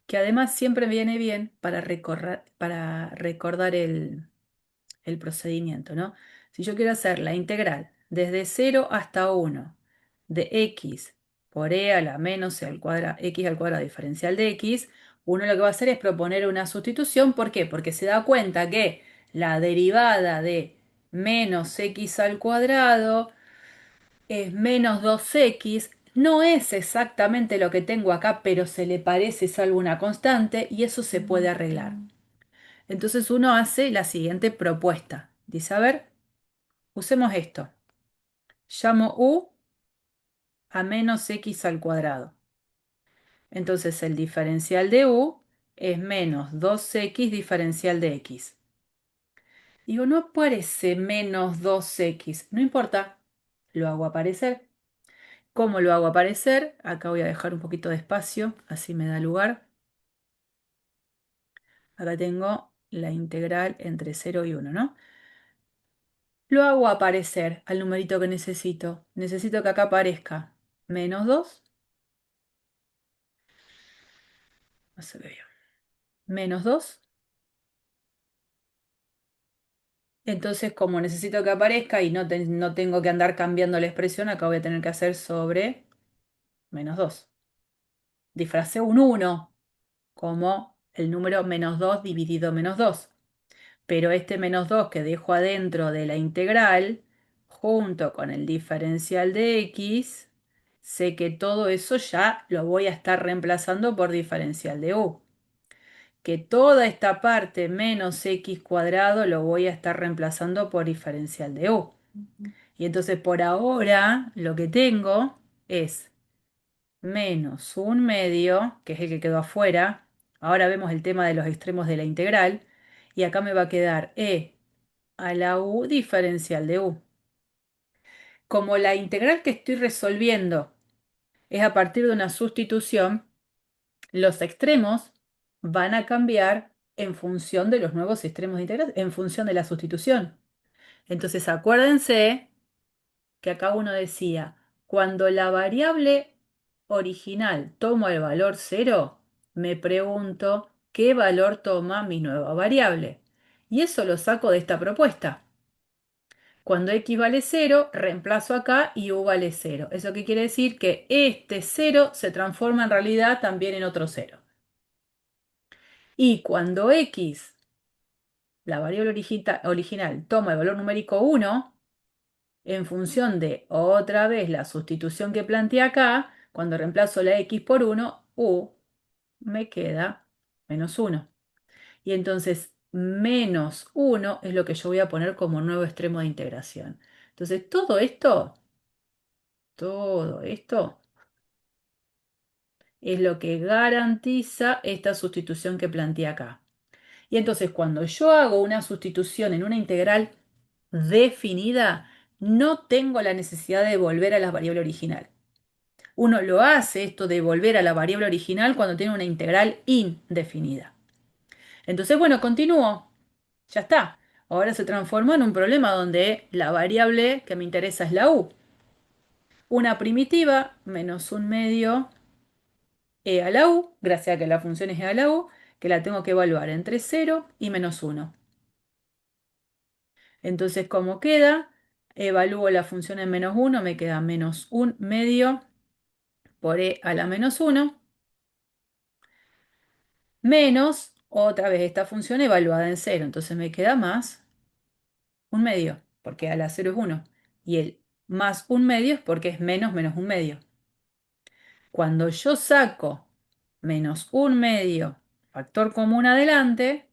que además siempre viene bien para recordar el procedimiento, ¿no? Si yo quiero hacer la integral desde 0 hasta 1 de x por e a la menos e al cuadrado, x al cuadrado diferencial de x, uno lo que va a hacer es proponer una sustitución. ¿Por qué? Porque se da cuenta que la derivada de menos x al cuadrado es menos 2x. No es exactamente lo que tengo acá, pero se le parece, es alguna constante, y eso se puede arreglar. Entonces uno hace la siguiente propuesta. Dice, a ver, usemos esto. Llamo u a menos x al cuadrado. Entonces el diferencial de u es menos 2x diferencial de x. Digo, no aparece menos 2x. No importa, lo hago aparecer. ¿Cómo lo hago aparecer? Acá voy a dejar un poquito de espacio, así me da lugar. Acá tengo la integral entre 0 y 1, ¿no? Lo hago aparecer al numerito que necesito. Necesito que acá aparezca menos 2. No se ve bien. Menos 2. Entonces, como necesito que aparezca y no tengo que andar cambiando la expresión, acá voy a tener que hacer sobre menos 2. Disfracé un 1 como el número menos 2 dividido menos 2. Pero este menos 2 que dejo adentro de la integral, junto con el diferencial de x, sé que todo eso ya lo voy a estar reemplazando por diferencial de u. Que toda esta parte menos x cuadrado lo voy a estar reemplazando por diferencial de u. Y entonces por ahora lo que tengo es menos un medio, que es el que quedó afuera. Ahora vemos el tema de los extremos de la integral. Y acá me va a quedar e a la u diferencial de u. Como la integral que estoy resolviendo es a partir de una sustitución, los extremos van a cambiar en función de los nuevos extremos de integral, en función de la sustitución. Entonces acuérdense que acá uno decía, cuando la variable original toma el valor 0, me pregunto qué valor toma mi nueva variable. Y eso lo saco de esta propuesta. Cuando x vale 0, reemplazo acá y u vale 0. ¿Eso qué quiere decir? Que este 0 se transforma en realidad también en otro 0. Y cuando x, la variable original, toma el valor numérico 1, en función de otra vez la sustitución que planteé acá, cuando reemplazo la x por 1, u me queda menos uno. Y entonces menos uno es lo que yo voy a poner como nuevo extremo de integración. Entonces todo esto es lo que garantiza esta sustitución que planteé acá. Y entonces cuando yo hago una sustitución en una integral definida, no tengo la necesidad de volver a la variable original. Uno lo hace esto de volver a la variable original cuando tiene una integral indefinida. Entonces, bueno, continúo. Ya está. Ahora se transformó en un problema donde la variable que me interesa es la u. Una primitiva menos un medio e a la u, gracias a que la función es e a la u, que la tengo que evaluar entre 0 y menos 1. Entonces, ¿cómo queda? Evalúo la función en menos 1, me queda menos un medio por e a la menos 1, menos, otra vez esta función evaluada en 0. Entonces me queda más un medio, porque a la 0 es 1. Y el más un medio es porque es menos menos un medio. Cuando yo saco menos un medio, factor común adelante,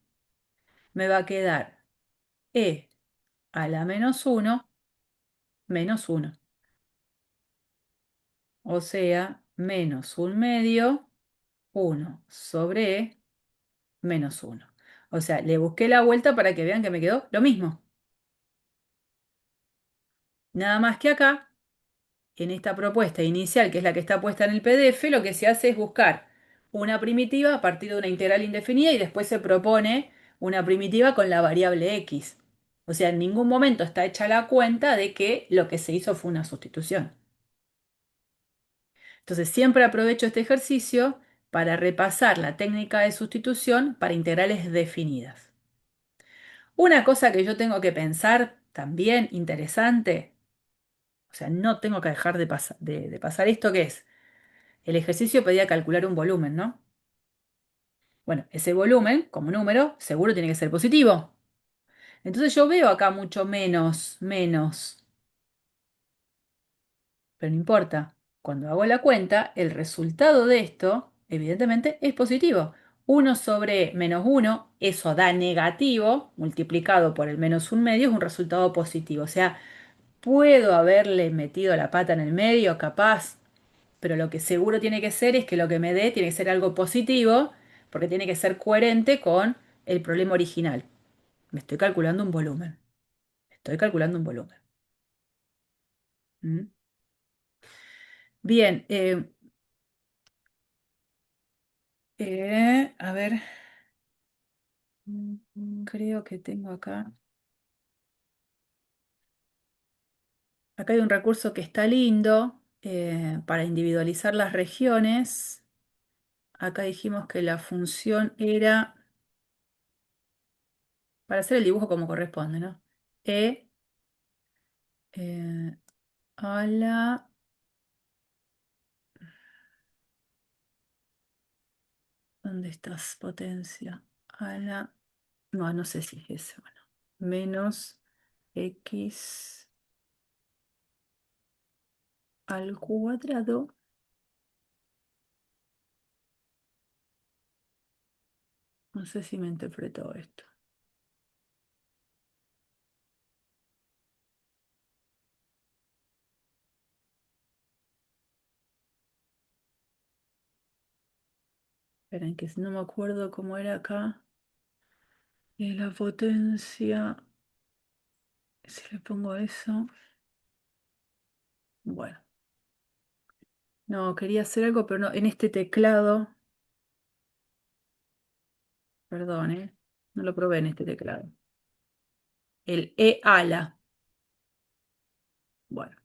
me va a quedar e a la menos 1 menos 1. O sea, menos un medio, 1 sobre e menos 1. O sea, le busqué la vuelta para que vean que me quedó lo mismo. Nada más que acá, en esta propuesta inicial, que es la que está puesta en el PDF, lo que se hace es buscar una primitiva a partir de una integral indefinida y después se propone una primitiva con la variable x. O sea, en ningún momento está hecha la cuenta de que lo que se hizo fue una sustitución. Entonces, siempre aprovecho este ejercicio para repasar la técnica de sustitución para integrales definidas. Una cosa que yo tengo que pensar también interesante, o sea, no tengo que dejar de pasar esto, que es, el ejercicio pedía calcular un volumen, ¿no? Bueno, ese volumen, como número, seguro tiene que ser positivo. Entonces yo veo acá mucho menos, pero no importa. Cuando hago la cuenta, el resultado de esto, evidentemente, es positivo. 1 sobre menos 1, eso da negativo, multiplicado por el menos un medio, es un resultado positivo. O sea, puedo haberle metido la pata en el medio, capaz, pero lo que seguro tiene que ser es que lo que me dé tiene que ser algo positivo, porque tiene que ser coherente con el problema original. Me estoy calculando un volumen. Estoy calculando un volumen. ¿Mm? Bien, a ver, creo que tengo acá. Acá hay un recurso que está lindo para individualizar las regiones. Acá dijimos que la función era para hacer el dibujo como corresponde, ¿no? E eh, a la... ¿Dónde estás, potencia? A la... No, no sé si es ese. Bueno, menos x al cuadrado. No sé si me interpretó esto. Esperen, que no me acuerdo cómo era acá. La potencia. Si le pongo eso. Bueno. No, quería hacer algo, pero no. En este teclado. Perdón, ¿eh? No lo probé en este teclado. El E-ala. Bueno,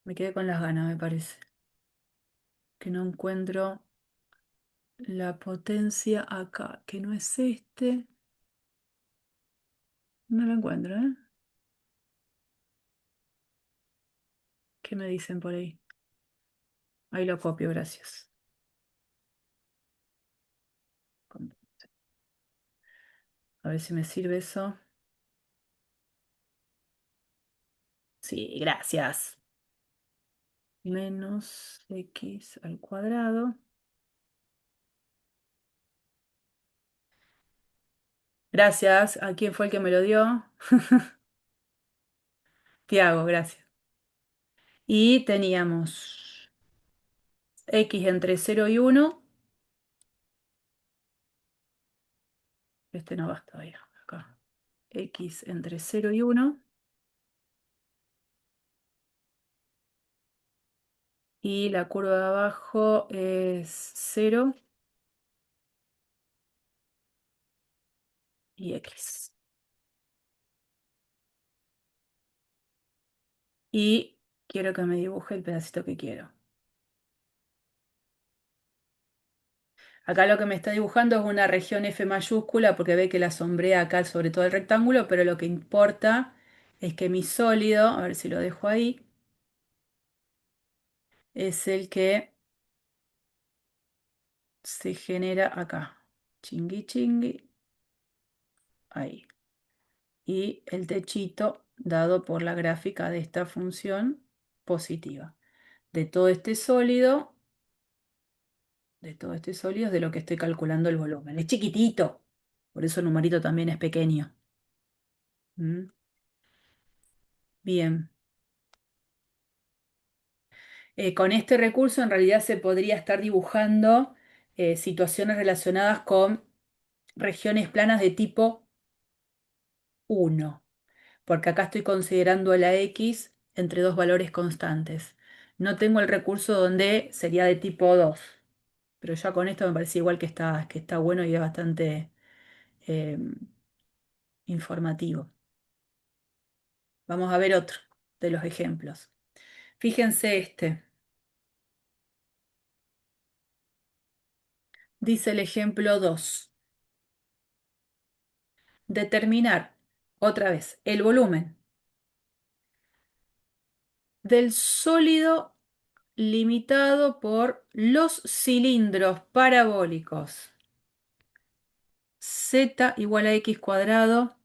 me quedé con las ganas, me parece. Que no encuentro la potencia acá. Que no es este. No lo encuentro, ¿eh? ¿Qué me dicen por ahí? Ahí lo copio, gracias. A ver si me sirve eso. Sí, gracias. Menos x al cuadrado Gracias. ¿A quién fue el que me lo dio? Tiago, gracias. Y teníamos x entre 0 y 1. Este no va todavía. Acá. X entre 0 y 1. Y la curva de abajo es 0 y x. Y quiero que me dibuje el pedacito que quiero. Acá lo que me está dibujando es una región F mayúscula porque ve que la sombrea acá sobre todo el rectángulo, pero lo que importa es que mi sólido, a ver si lo dejo ahí, es el que se genera acá. Chingui chingui, ahí. Y el techito dado por la gráfica de esta función positiva. De todo este sólido, de todo este sólido es de lo que estoy calculando el volumen. Es chiquitito, por eso el numerito también es pequeño. ¿Mm? Bien. Con este recurso en realidad se podría estar dibujando situaciones relacionadas con regiones planas de tipo 1, porque acá estoy considerando la x entre dos valores constantes. No tengo el recurso donde sería de tipo 2, pero ya con esto me parece igual que está bueno y es bastante eh, informativo. Vamos a ver otro de los ejemplos. Fíjense este. Dice el ejemplo 2. Determinar otra vez el volumen del sólido limitado por los cilindros parabólicos z igual a x cuadrado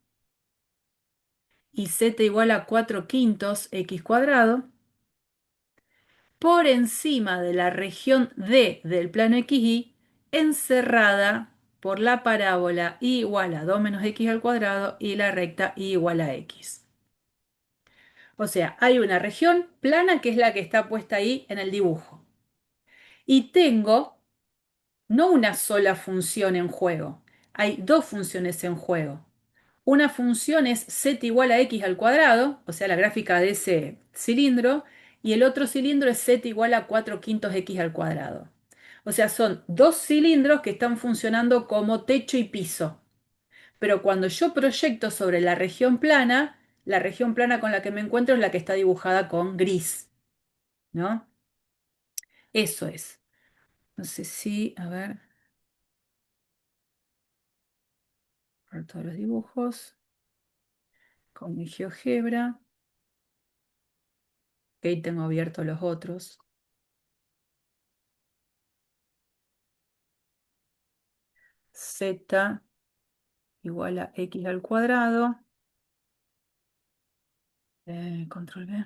y z igual a 4 quintos x cuadrado por encima de la región D del plano XY encerrada por la parábola y igual a 2 menos x al cuadrado y la recta y igual a x. O sea, hay una región plana que es la que está puesta ahí en el dibujo. Y tengo no una sola función en juego, hay dos funciones en juego. Una función es z igual a x al cuadrado, o sea, la gráfica de ese cilindro, y el otro cilindro es z igual a 4 quintos x al cuadrado. O sea, son dos cilindros que están funcionando como techo y piso. Pero cuando yo proyecto sobre la región plana con la que me encuentro es la que está dibujada con gris, ¿no? Eso es. No sé si, a ver, por todos los dibujos, con mi GeoGebra. Ok, tengo abiertos los otros. Z igual a x al cuadrado. Control B.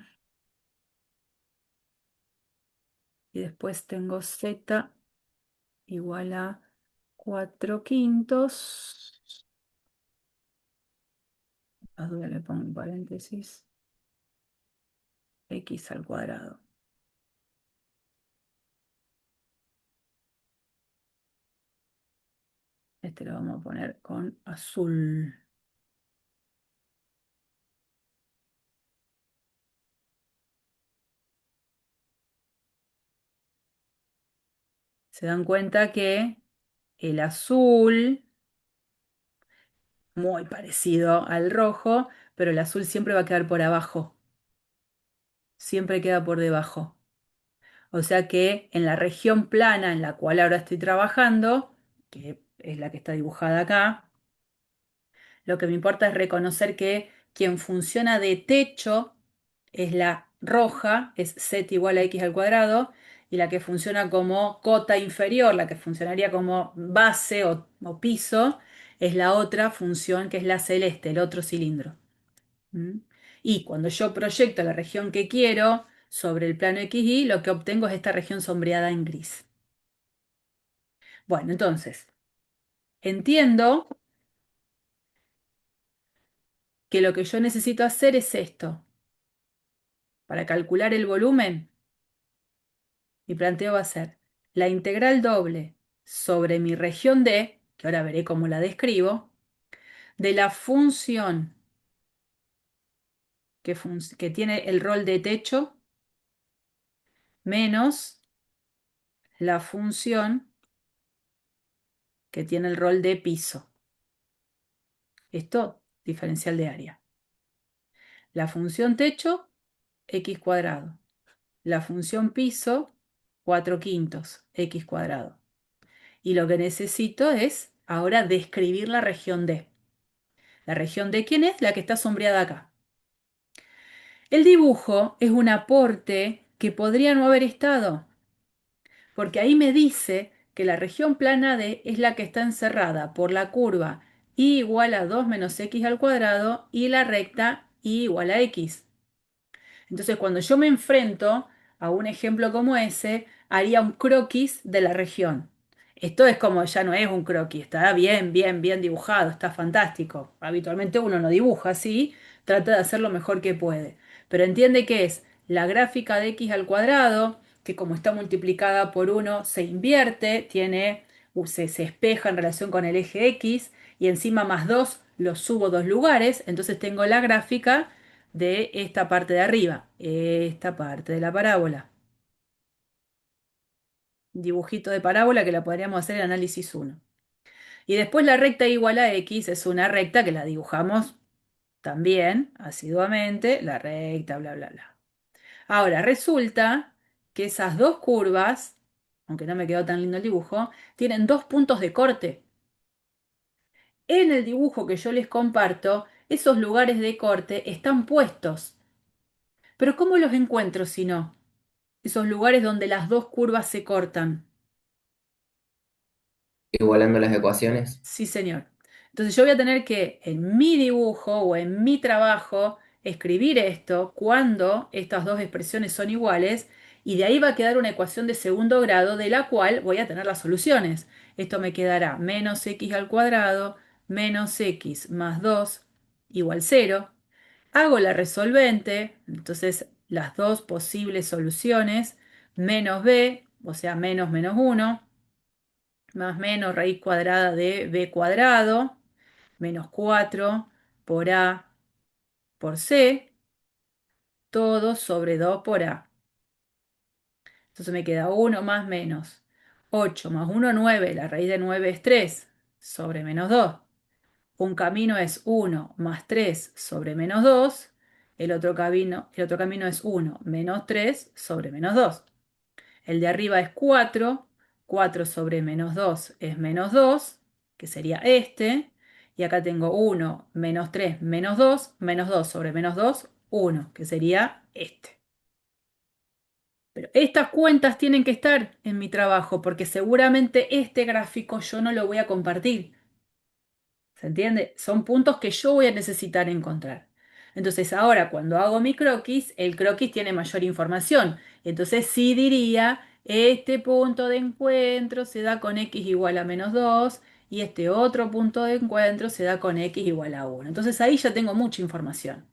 Y después tengo z igual a 4 quintos. A duda le pongo en paréntesis. X al cuadrado. Este lo vamos a poner con azul. Se dan cuenta que el azul, muy parecido al rojo, pero el azul siempre va a quedar por abajo. Siempre queda por debajo. O sea que en la región plana en la cual ahora estoy trabajando, que es la que está dibujada acá, lo que me importa es reconocer que quien funciona de techo es la roja, es z igual a x al cuadrado, y la que funciona como cota inferior, la que funcionaría como base o piso, es la otra función que es la celeste, el otro cilindro. ¿Mm? Y cuando yo proyecto la región que quiero sobre el plano XY, lo que obtengo es esta región sombreada en gris. Bueno, entonces, entiendo que lo que yo necesito hacer es esto. Para calcular el volumen, mi planteo va a ser la integral doble sobre mi región D, que ahora veré cómo la describo, de la función que tiene el rol de techo menos la función que tiene el rol de piso. Esto, diferencial de área. La función techo, x cuadrado. La función piso, 4 quintos, x cuadrado. Y lo que necesito es ahora describir la región D. ¿La región D quién es? La que está sombreada acá. El dibujo es un aporte que podría no haber estado, porque ahí me dice que la región plana D es la que está encerrada por la curva y igual a 2 menos x al cuadrado y la recta y igual a x. Entonces, cuando yo me enfrento a un ejemplo como ese, haría un croquis de la región. Esto es como ya no es un croquis, está bien, bien, bien dibujado, está fantástico. Habitualmente uno no dibuja así, trata de hacer lo mejor que puede. Pero entiende que es la gráfica de x al cuadrado, que como está multiplicada por uno se invierte, se espeja en relación con el eje x, y encima más 2 lo subo 2 lugares, entonces tengo la gráfica de esta parte de arriba, esta parte de la parábola. Dibujito de parábola que la podríamos hacer en análisis uno. Y después la recta igual a x es una recta que la dibujamos también asiduamente, la recta, bla, bla, bla. Ahora, resulta que esas dos curvas, aunque no me quedó tan lindo el dibujo, tienen dos puntos de corte. En el dibujo que yo les comparto, esos lugares de corte están puestos. Pero ¿cómo los encuentro si no? Esos lugares donde las dos curvas se cortan. Igualando las ecuaciones. Sí, señor. Entonces yo voy a tener que en mi dibujo o en mi trabajo escribir esto cuando estas dos expresiones son iguales y de ahí va a quedar una ecuación de segundo grado de la cual voy a tener las soluciones. Esto me quedará menos x al cuadrado menos x más 2 igual 0. Hago la resolvente, entonces las dos posibles soluciones, menos b, o sea, menos menos uno más menos raíz cuadrada de b cuadrado, menos 4 por a por c, todo sobre 2 por a. Entonces me queda uno más menos 8 más uno 9, la raíz de 9 es 3 sobre menos 2. Un camino es uno más 3 sobre menos 2. El otro camino es uno menos 3 sobre menos 2. El de arriba es 4. 4 sobre menos 2 es menos 2, que sería este. Y acá tengo uno menos 3 menos 2 sobre menos 2 uno, que sería este. Pero estas cuentas tienen que estar en mi trabajo porque seguramente este gráfico yo no lo voy a compartir. ¿Se entiende? Son puntos que yo voy a necesitar encontrar. Entonces ahora cuando hago mi croquis, el croquis tiene mayor información. Entonces sí diría, este punto de encuentro se da con x igual a menos 2 y este otro punto de encuentro se da con x igual a 1. Entonces ahí ya tengo mucha información.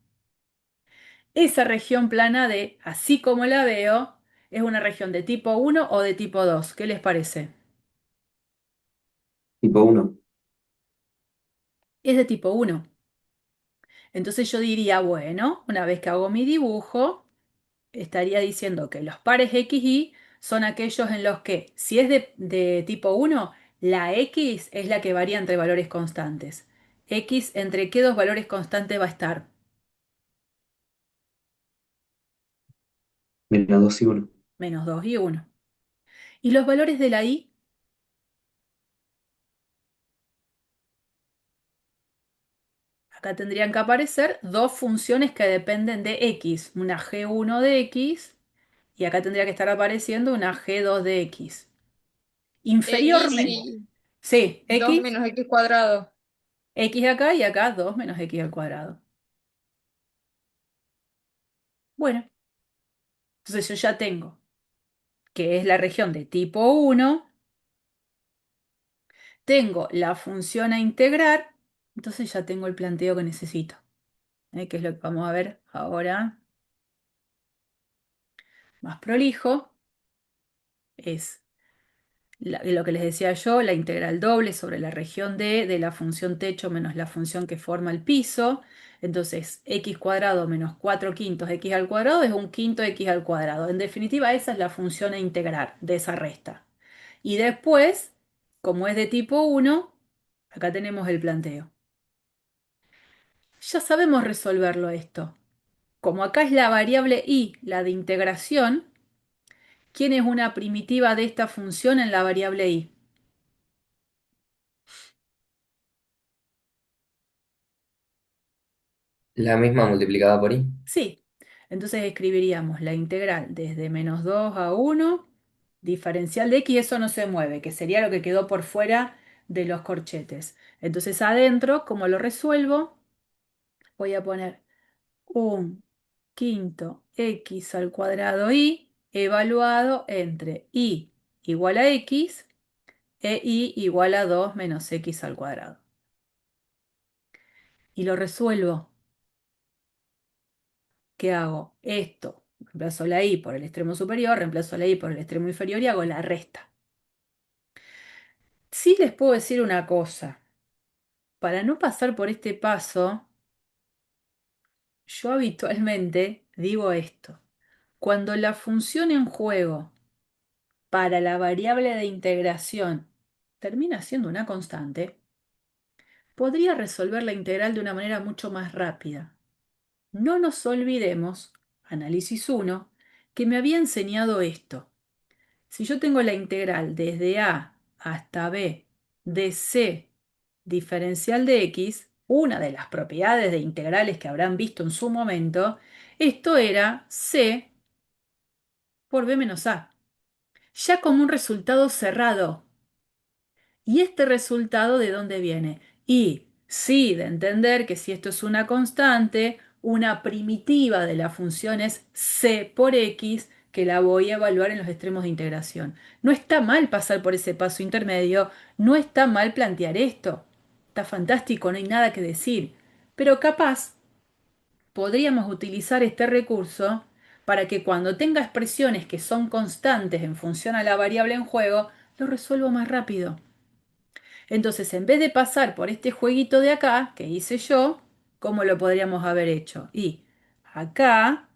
Esa región plana D, así como la veo, es una región de tipo 1 o de tipo 2. ¿Qué les parece? Tipo uno. Es de tipo 1. Entonces yo diría, bueno, una vez que hago mi dibujo, estaría diciendo que los pares x y son aquellos en los que, si es de tipo 1, la x es la que varía entre valores constantes. X entre qué dos valores constantes va a estar. Menos 2 y uno. Menos 2 y 1. Y los valores de la y, acá tendrían que aparecer dos funciones que dependen de x. Una g1 de x y acá tendría que estar apareciendo una g2 de x. X Inferiormente. y Sí, 2 x, menos X cuadrado. x acá y acá 2 menos x al cuadrado. Bueno, entonces yo ya tengo que es la región de tipo 1, tengo la función a integrar, entonces ya tengo el planteo que necesito. que es lo que vamos a ver ahora más prolijo, es lo que les decía yo, la integral doble sobre la región D de la función techo menos la función que forma el piso. Entonces, x cuadrado menos 4 quintos x al cuadrado es un quinto x al cuadrado. En definitiva, esa es la función a integrar de esa resta. Y después, como es de tipo 1, acá tenemos el planteo. Ya sabemos resolverlo esto. Como acá es la variable y, la de integración, ¿quién es una primitiva de esta función en la variable y? La misma multiplicada por i. Sí. Entonces escribiríamos la integral desde menos 2 a 1, diferencial de x, eso no se mueve, que sería lo que quedó por fuera de los corchetes. Entonces adentro, como lo resuelvo, voy a poner un quinto x al cuadrado y evaluado entre y igual a x e y igual a 2 menos x al cuadrado. Y lo resuelvo. ¿Qué hago? Esto. Reemplazo la y por el extremo superior, reemplazo la y por el extremo inferior y hago la resta. Sí les puedo decir una cosa. Para no pasar por este paso, yo habitualmente digo esto. Cuando la función en juego para la variable de integración termina siendo una constante, podría resolver la integral de una manera mucho más rápida. No nos olvidemos, análisis 1, que me había enseñado esto. Si yo tengo la integral desde a hasta b de c diferencial de x, una de las propiedades de integrales que habrán visto en su momento, esto era c por b menos a, ya como un resultado cerrado. ¿Y este resultado de dónde viene? Y sí, de entender que si esto es una constante, una primitiva de la función es c por x, que la voy a evaluar en los extremos de integración. No está mal pasar por ese paso intermedio, no está mal plantear esto. Está fantástico, no hay nada que decir. Pero capaz podríamos utilizar este recurso para que cuando tenga expresiones que son constantes en función a la variable en juego, lo resuelvo más rápido. Entonces, en vez de pasar por este jueguito de acá, que hice yo, ¿cómo lo podríamos haber hecho? Y acá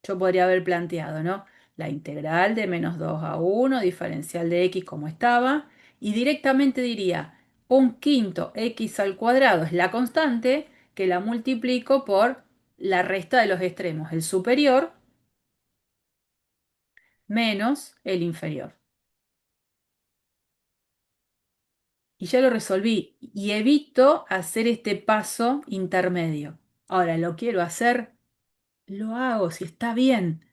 yo podría haber planteado, ¿no? La integral de menos 2 a 1, diferencial de x como estaba, y directamente diría, un quinto x al cuadrado es la constante que la multiplico por la resta de los extremos, el superior menos el inferior. Y ya lo resolví y evito hacer este paso intermedio. Ahora, ¿lo quiero hacer? Lo hago, si está bien.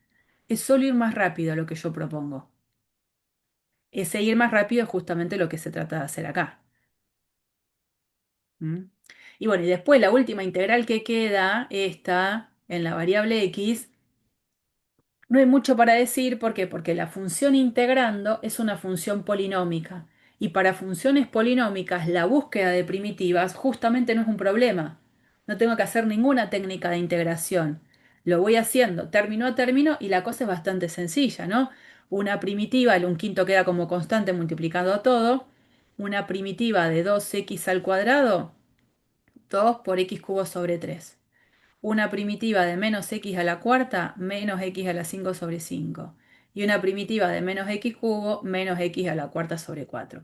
Es solo ir más rápido lo que yo propongo. Ese ir más rápido es justamente lo que se trata de hacer acá. ¿Mm? Y bueno, y después la última integral que queda, esta, en la variable x, no hay mucho para decir, ¿por qué? Porque la función integrando es una función polinómica. Y para funciones polinómicas, la búsqueda de primitivas justamente no es un problema. No tengo que hacer ninguna técnica de integración. Lo voy haciendo término a término y la cosa es bastante sencilla, ¿no? Una primitiva, el un quinto queda como constante multiplicando todo. Una primitiva de 2x al cuadrado, 2 por x cubo sobre 3. Una primitiva de menos x a la cuarta, menos x a la 5 sobre 5. Y una primitiva de menos x cubo, menos x a la cuarta sobre 4.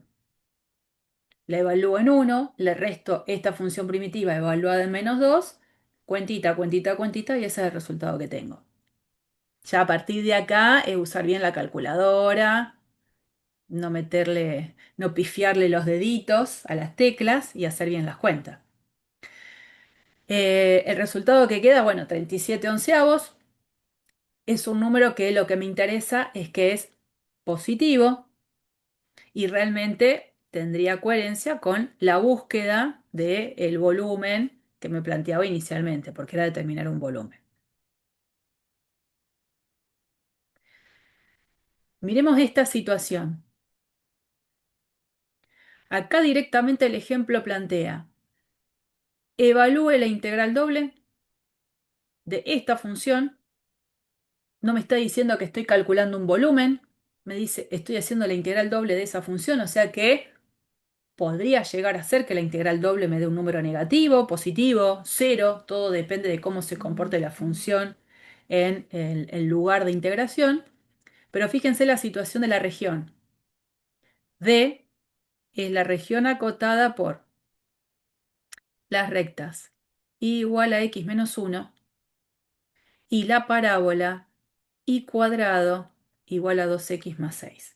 La evalúo en 1, le resto esta función primitiva evaluada en menos 2, cuentita, cuentita, cuentita, y ese es el resultado que tengo. Ya a partir de acá es usar bien la calculadora, no meterle, no pifiarle los deditos a las teclas y hacer bien las cuentas. El resultado que queda, bueno, 37 onceavos. Es un número que lo que me interesa es que es positivo y realmente tendría coherencia con la búsqueda del volumen que me planteaba inicialmente, porque era determinar un volumen. Miremos esta situación. Acá directamente el ejemplo plantea, evalúe la integral doble de esta función. No me está diciendo que estoy calculando un volumen, me dice estoy haciendo la integral doble de esa función, o sea que podría llegar a ser que la integral doble me dé un número negativo, positivo, cero, todo depende de cómo se comporte la función en el lugar de integración. Pero fíjense la situación de la región. D es la región acotada por las rectas y igual a x menos 1 y la parábola y cuadrado igual a 2x más 6.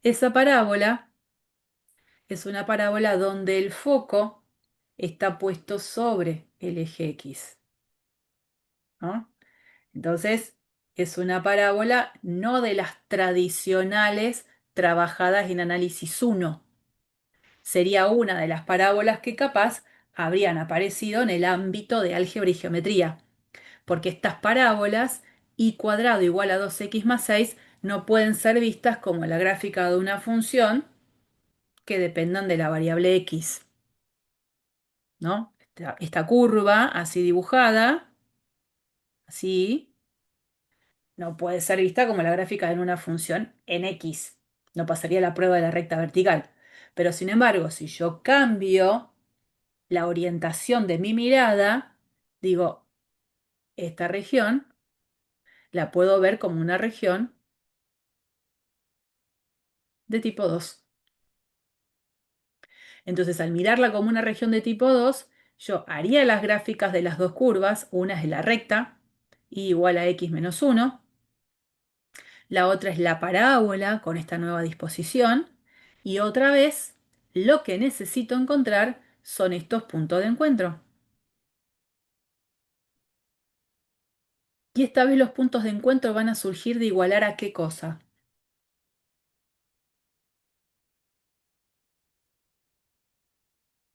Esa parábola es una parábola donde el foco está puesto sobre el eje X, ¿no? Entonces, es una parábola no de las tradicionales trabajadas en análisis 1. Sería una de las parábolas que capaz habrían aparecido en el ámbito de álgebra y geometría, porque estas parábolas y cuadrado igual a 2x más 6 no pueden ser vistas como la gráfica de una función que dependan de la variable x, ¿no? Esta curva así dibujada, así, no puede ser vista como la gráfica de una función en x. No pasaría la prueba de la recta vertical. Pero sin embargo, si yo cambio la orientación de mi mirada, digo, esta región la puedo ver como una región de tipo 2. Entonces, al mirarla como una región de tipo 2, yo haría las gráficas de las dos curvas. Una es la recta, y igual a x menos 1. La otra es la parábola con esta nueva disposición. Y otra vez, lo que necesito encontrar son estos puntos de encuentro. Y esta vez los puntos de encuentro van a surgir de igualar a qué cosa.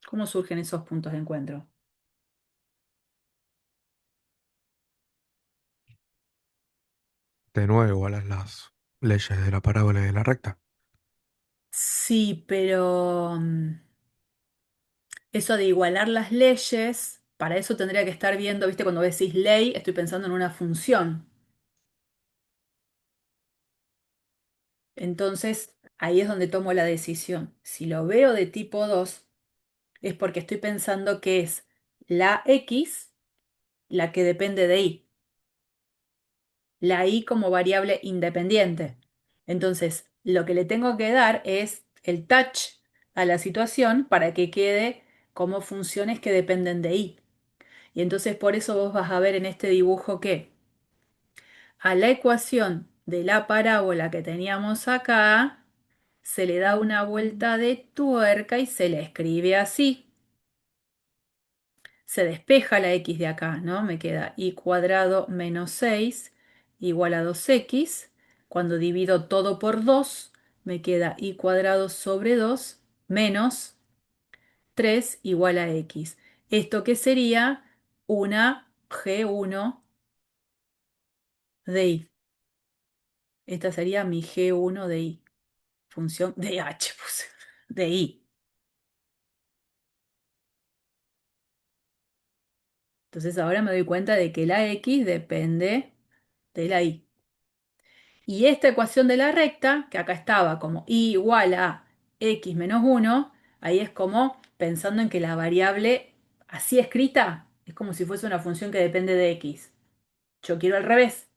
¿Cómo surgen esos puntos de encuentro? De nuevo, igualas las leyes de la parábola y de la recta. Sí, pero eso de igualar las leyes, para eso tendría que estar viendo, ¿viste? Cuando decís ley, estoy pensando en una función. Entonces, ahí es donde tomo la decisión. Si lo veo de tipo 2, es porque estoy pensando que es la x la que depende de y, la y como variable independiente. Entonces, lo que le tengo que dar es el touch a la situación para que quede como funciones que dependen de y. Y entonces por eso vos vas a ver en este dibujo que a la ecuación de la parábola que teníamos acá se le da una vuelta de tuerca y se le escribe así. Se despeja la x de acá, ¿no? Me queda y cuadrado menos 6 igual a 2x. Cuando divido todo por 2, me queda y cuadrado sobre 2 menos 3 igual a x. ¿Esto qué sería? Una g1 de y. Esta sería mi g1 de y. Función de h, puse, de y. Entonces ahora me doy cuenta de que la x depende de la y. Y esta ecuación de la recta, que acá estaba como y igual a x menos 1, ahí es como pensando en que la variable así escrita es como si fuese una función que depende de x. Yo quiero al revés,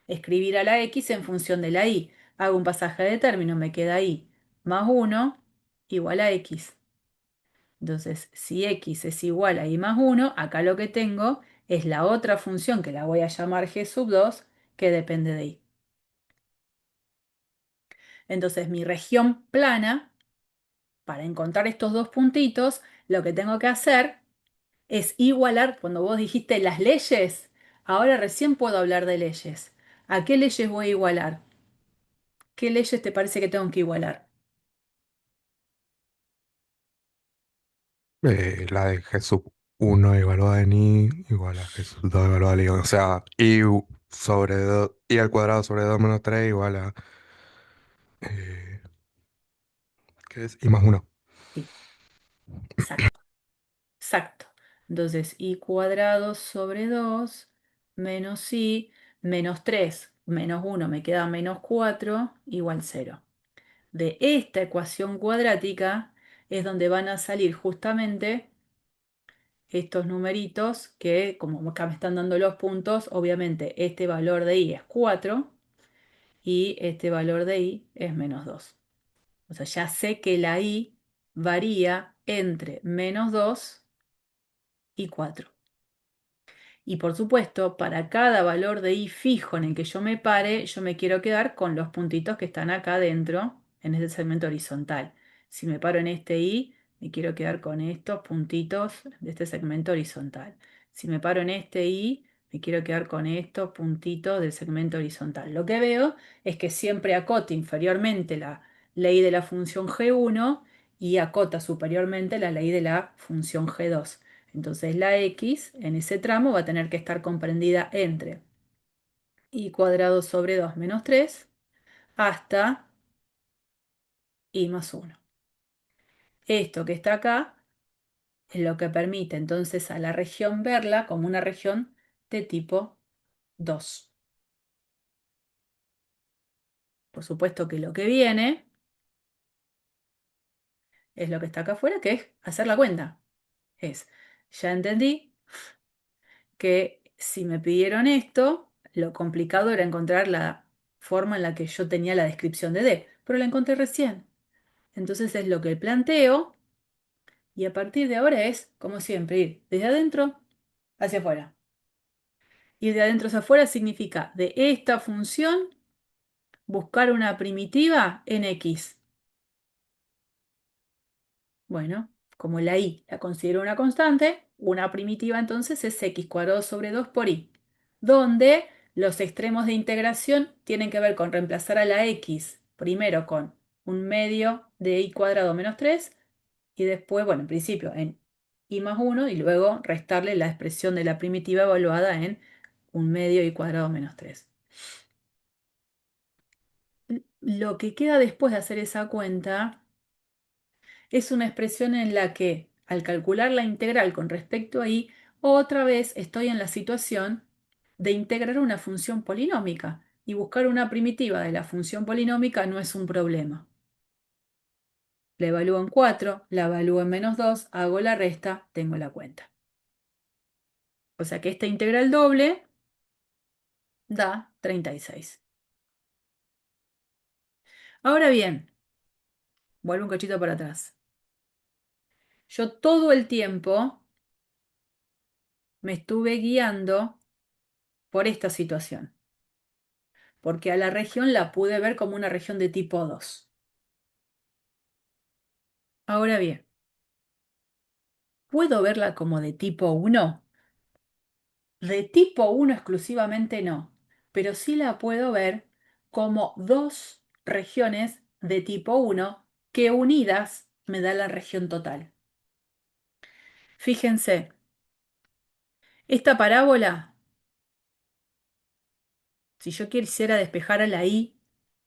escribir a la x en función de la y. Hago un pasaje de término, me queda y más 1 igual a x. Entonces, si x es igual a y más 1, acá lo que tengo es la otra función que la voy a llamar g sub 2 que depende de y. Entonces, mi región plana, para encontrar estos dos puntitos, lo que tengo que hacer es igualar, cuando vos dijiste las leyes, ahora recién puedo hablar de leyes. ¿A qué leyes voy a igualar? ¿Qué leyes te parece que tengo que igualar? La de G sub 1 evaluada en I igual a G sub 2 evaluada en I. O sea, sobre I al cuadrado sobre 2 menos 3 igual a... eh, ¿qué es? I más 1. Sí, exacto, exacto. Entonces, i cuadrado sobre 2 menos i menos 3 menos 1 me queda menos 4 igual 0. De esta ecuación cuadrática es donde van a salir justamente estos numeritos que, como acá me están dando los puntos, obviamente este valor de i es 4 y este valor de i es menos 2. O sea, ya sé que la i varía entre menos 2 y 4. Y por supuesto, para cada valor de i fijo en el que yo me pare, yo me quiero quedar con los puntitos que están acá adentro en este segmento horizontal. Si me paro en este i, me quiero quedar con estos puntitos de este segmento horizontal. Si me paro en este i, me quiero quedar con estos puntitos del segmento horizontal. Lo que veo es que siempre acota inferiormente la ley de la función g1 y acota superiormente la ley de la función g2. Entonces la x en ese tramo va a tener que estar comprendida entre i cuadrado sobre 2 menos 3 hasta i más 1. Esto que está acá es lo que permite entonces a la región verla como una región de tipo 2. Por supuesto que lo que viene es lo que está acá afuera, que es hacer la cuenta. Ya entendí que si me pidieron esto, lo complicado era encontrar la forma en la que yo tenía la descripción de D, pero la encontré recién. Entonces es lo que planteo y a partir de ahora es, como siempre, ir desde adentro hacia afuera. Ir de adentro hacia afuera significa de esta función buscar una primitiva en X. Bueno, como la y la considero una constante, una primitiva entonces es x cuadrado sobre 2 por y, donde los extremos de integración tienen que ver con reemplazar a la x primero con un medio de y cuadrado menos 3 y después, bueno, en principio en y más 1 y luego restarle la expresión de la primitiva evaluada en un medio y cuadrado menos 3. Lo que queda después de hacer esa cuenta es una expresión en la que, al calcular la integral con respecto a y, otra vez estoy en la situación de integrar una función polinómica y buscar una primitiva de la función polinómica no es un problema. La evalúo en 4, la evalúo en menos 2, hago la resta, tengo la cuenta. O sea que esta integral doble da 36. Ahora bien, vuelvo un cachito para atrás. Yo todo el tiempo me estuve guiando por esta situación, porque a la región la pude ver como una región de tipo 2. Ahora bien, ¿puedo verla como de tipo 1? De tipo 1 exclusivamente no, pero sí la puedo ver como dos regiones de tipo 1 que unidas me da la región total. Fíjense, esta parábola, si yo quisiera despejar a la y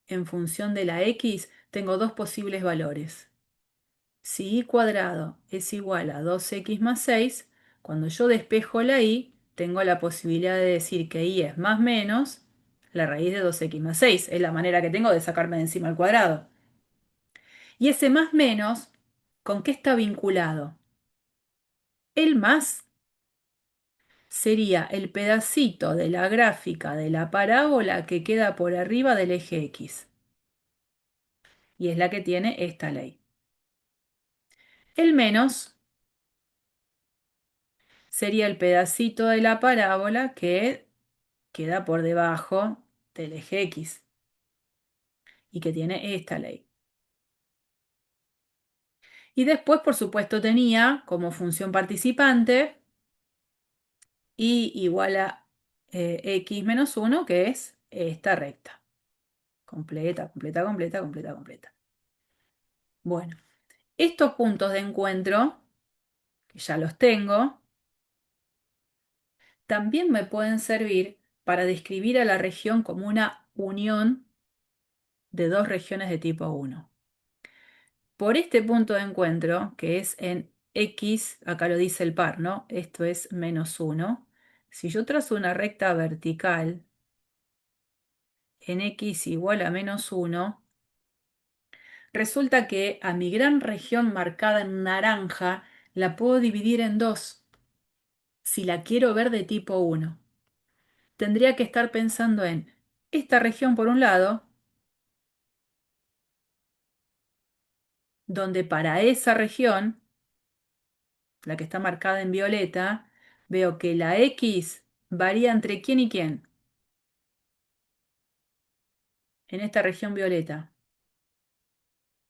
en función de la x, tengo dos posibles valores. Si y cuadrado es igual a 2x más 6, cuando yo despejo la y, tengo la posibilidad de decir que y es más menos la raíz de 2x más 6. Es la manera que tengo de sacarme de encima el cuadrado. Y ese más menos, ¿con qué está vinculado? El más sería el pedacito de la gráfica de la parábola que queda por arriba del eje X. Y es la que tiene esta ley. El menos sería el pedacito de la parábola que queda por debajo del eje X y que tiene esta ley. Y después, por supuesto, tenía como función participante y igual a x menos 1, que es esta recta. Completa, completa, completa, completa, completa. Bueno, estos puntos de encuentro, que ya los tengo, también me pueden servir para describir a la región como una unión de dos regiones de tipo 1. Por este punto de encuentro, que es en x, acá lo dice el par, ¿no? Esto es -1. Si yo trazo una recta vertical en x igual a -1, resulta que a mi gran región marcada en naranja la puedo dividir en dos si la quiero ver de tipo 1. Tendría que estar pensando en esta región por un lado, donde para esa región, la que está marcada en violeta, veo que la x varía entre quién y quién en esta región violeta.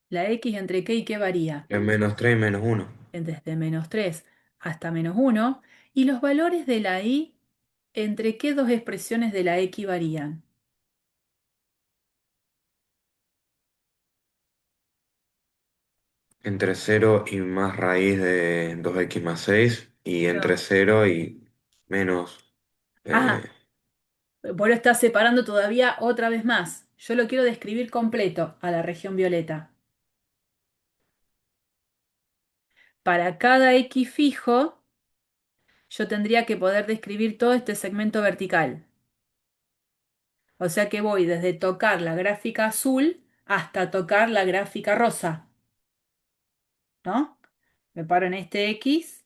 La x entre qué y qué varía, En -3 y -1. desde -3 hasta -1, y los valores de la y entre qué dos expresiones de la x varían. Entre 0 y más raíz de 2x más 6 y entre Pero, 0 y menos. ah, eh, vos lo estás separando todavía otra vez más. Yo lo quiero describir completo a la región violeta. Para cada x fijo, yo tendría que poder describir todo este segmento vertical. O sea que voy desde tocar la gráfica azul hasta tocar la gráfica rosa, ¿no? Me paro en este x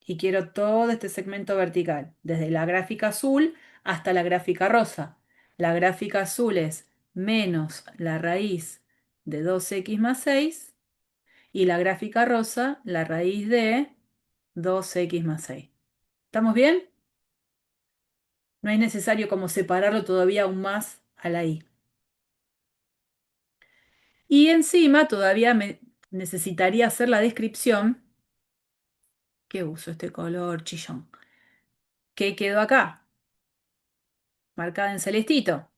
y quiero todo este segmento vertical, desde la gráfica azul hasta la gráfica rosa. La gráfica azul es menos la raíz de 2x más 6 y la gráfica rosa la raíz de 2x más 6. ¿Estamos bien? No es necesario como separarlo todavía aún más a la y. Y encima todavía me necesitaría hacer la descripción. ¿Qué uso este color chillón? ¿Qué quedó acá? Marcada en celestito.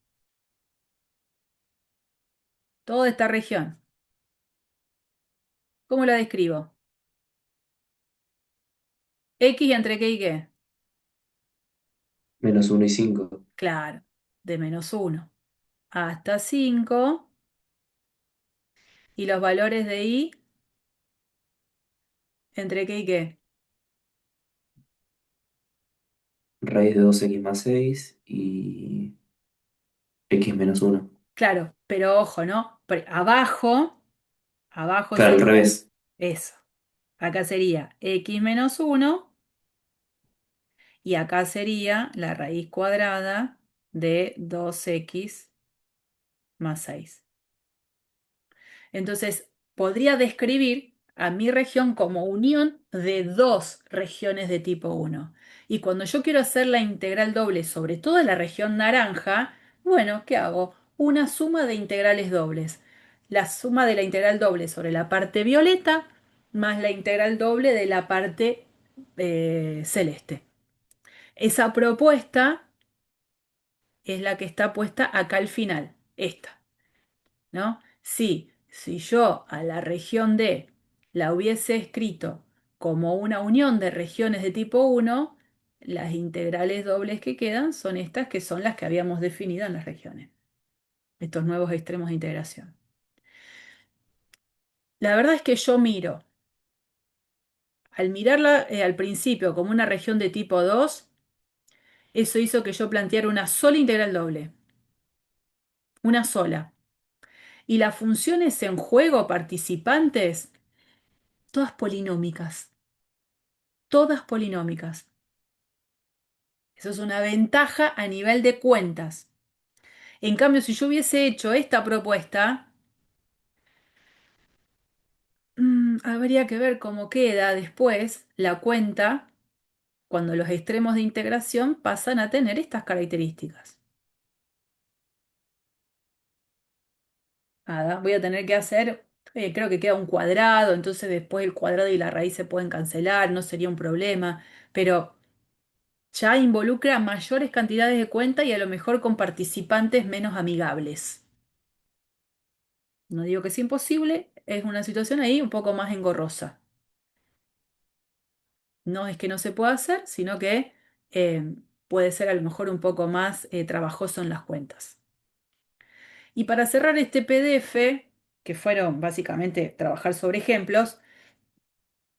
Toda esta región. ¿Cómo la describo? X entre qué y qué. -1 y 5. Claro, de -1 hasta 5. Y los valores de y entre qué y qué. Raíz de 2x más 6 y x-1. Claro, pero ojo, ¿no? Abajo Claro, al sería revés. eso. Acá sería x-1 y acá sería la raíz cuadrada de 2x más 6. Entonces, podría describir a mi región como unión de dos regiones de tipo 1. Y cuando yo quiero hacer la integral doble sobre toda la región naranja, bueno, ¿qué hago? Una suma de integrales dobles. La suma de la integral doble sobre la parte violeta más la integral doble de la parte celeste. Esa propuesta es la que está puesta acá al final, esta. ¿No? Si yo a la región D la hubiese escrito como una unión de regiones de tipo 1, las integrales dobles que quedan son estas que son las que habíamos definido en las regiones, estos nuevos extremos de integración. La verdad es que yo miro, al mirarla al principio como una región de tipo 2, eso hizo que yo planteara una sola integral doble, una sola. Y las funciones en juego participantes, todas polinómicas. Todas polinómicas. Eso es una ventaja a nivel de cuentas. En cambio, si yo hubiese hecho esta propuesta, habría que ver cómo queda después la cuenta cuando los extremos de integración pasan a tener estas características. Nada, voy a tener que hacer, creo que queda un cuadrado, entonces después el cuadrado y la raíz se pueden cancelar, no sería un problema, pero ya involucra mayores cantidades de cuenta y a lo mejor con participantes menos amigables. No digo que es imposible, es una situación ahí un poco más engorrosa. No es que no se pueda hacer, sino que eh, puede ser a lo mejor un poco más trabajoso en las cuentas. Y para cerrar este PDF, que fueron básicamente trabajar sobre ejemplos,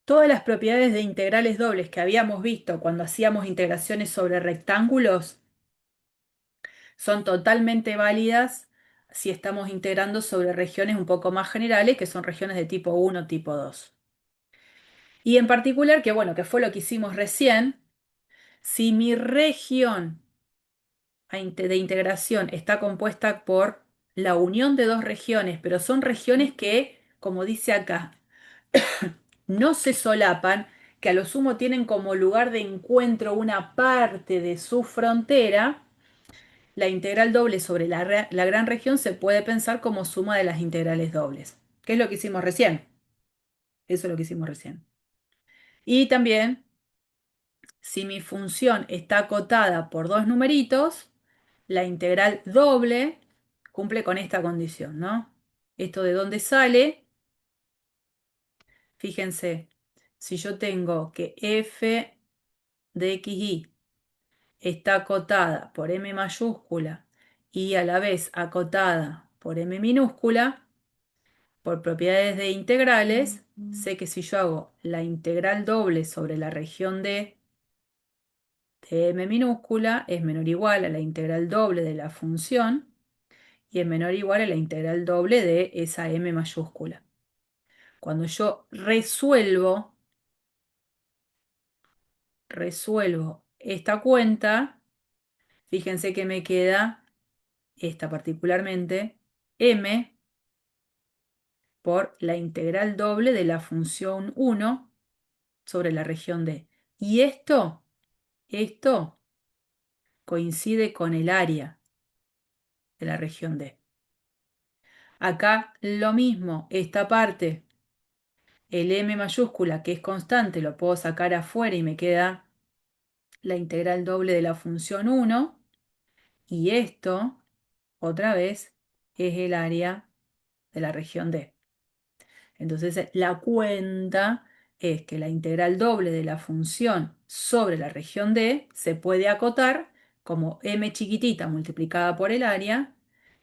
Todas las propiedades de integrales dobles que habíamos visto cuando hacíamos integraciones sobre rectángulos son totalmente válidas si estamos integrando sobre regiones un poco más generales, que son regiones de tipo 1, tipo 2. Y en particular, que bueno, que fue lo que hicimos recién, si mi región de integración está compuesta por la unión de dos regiones, pero son regiones que, como dice acá, no se solapan, que a lo sumo tienen como lugar de encuentro una parte de su frontera, la integral doble sobre la gran región se puede pensar como suma de las integrales dobles, que es lo que hicimos recién. Eso es lo que hicimos recién. Y también, si mi función está acotada por dos numeritos, la integral doble cumple con esta condición, ¿no? Esto de dónde sale, fíjense, si yo tengo que f de xy está acotada por m mayúscula y a la vez acotada por m minúscula, por propiedades de integrales, sé que si yo hago la integral doble sobre la región de m minúscula es menor o igual a la integral doble de la función y es menor o igual a la integral doble de esa m mayúscula. Cuando yo resuelvo esta cuenta, fíjense que me queda esta particularmente, m por la integral doble de la función 1 sobre la región D. Y esto coincide con el área de la región D. Acá lo mismo, esta parte, el m mayúscula que es constante, lo puedo sacar afuera y me queda la integral doble de la función 1. Y esto, otra vez, es el área de la región D. Entonces, la cuenta es que la integral doble de la función sobre la región D se puede acotar como m chiquitita multiplicada por el área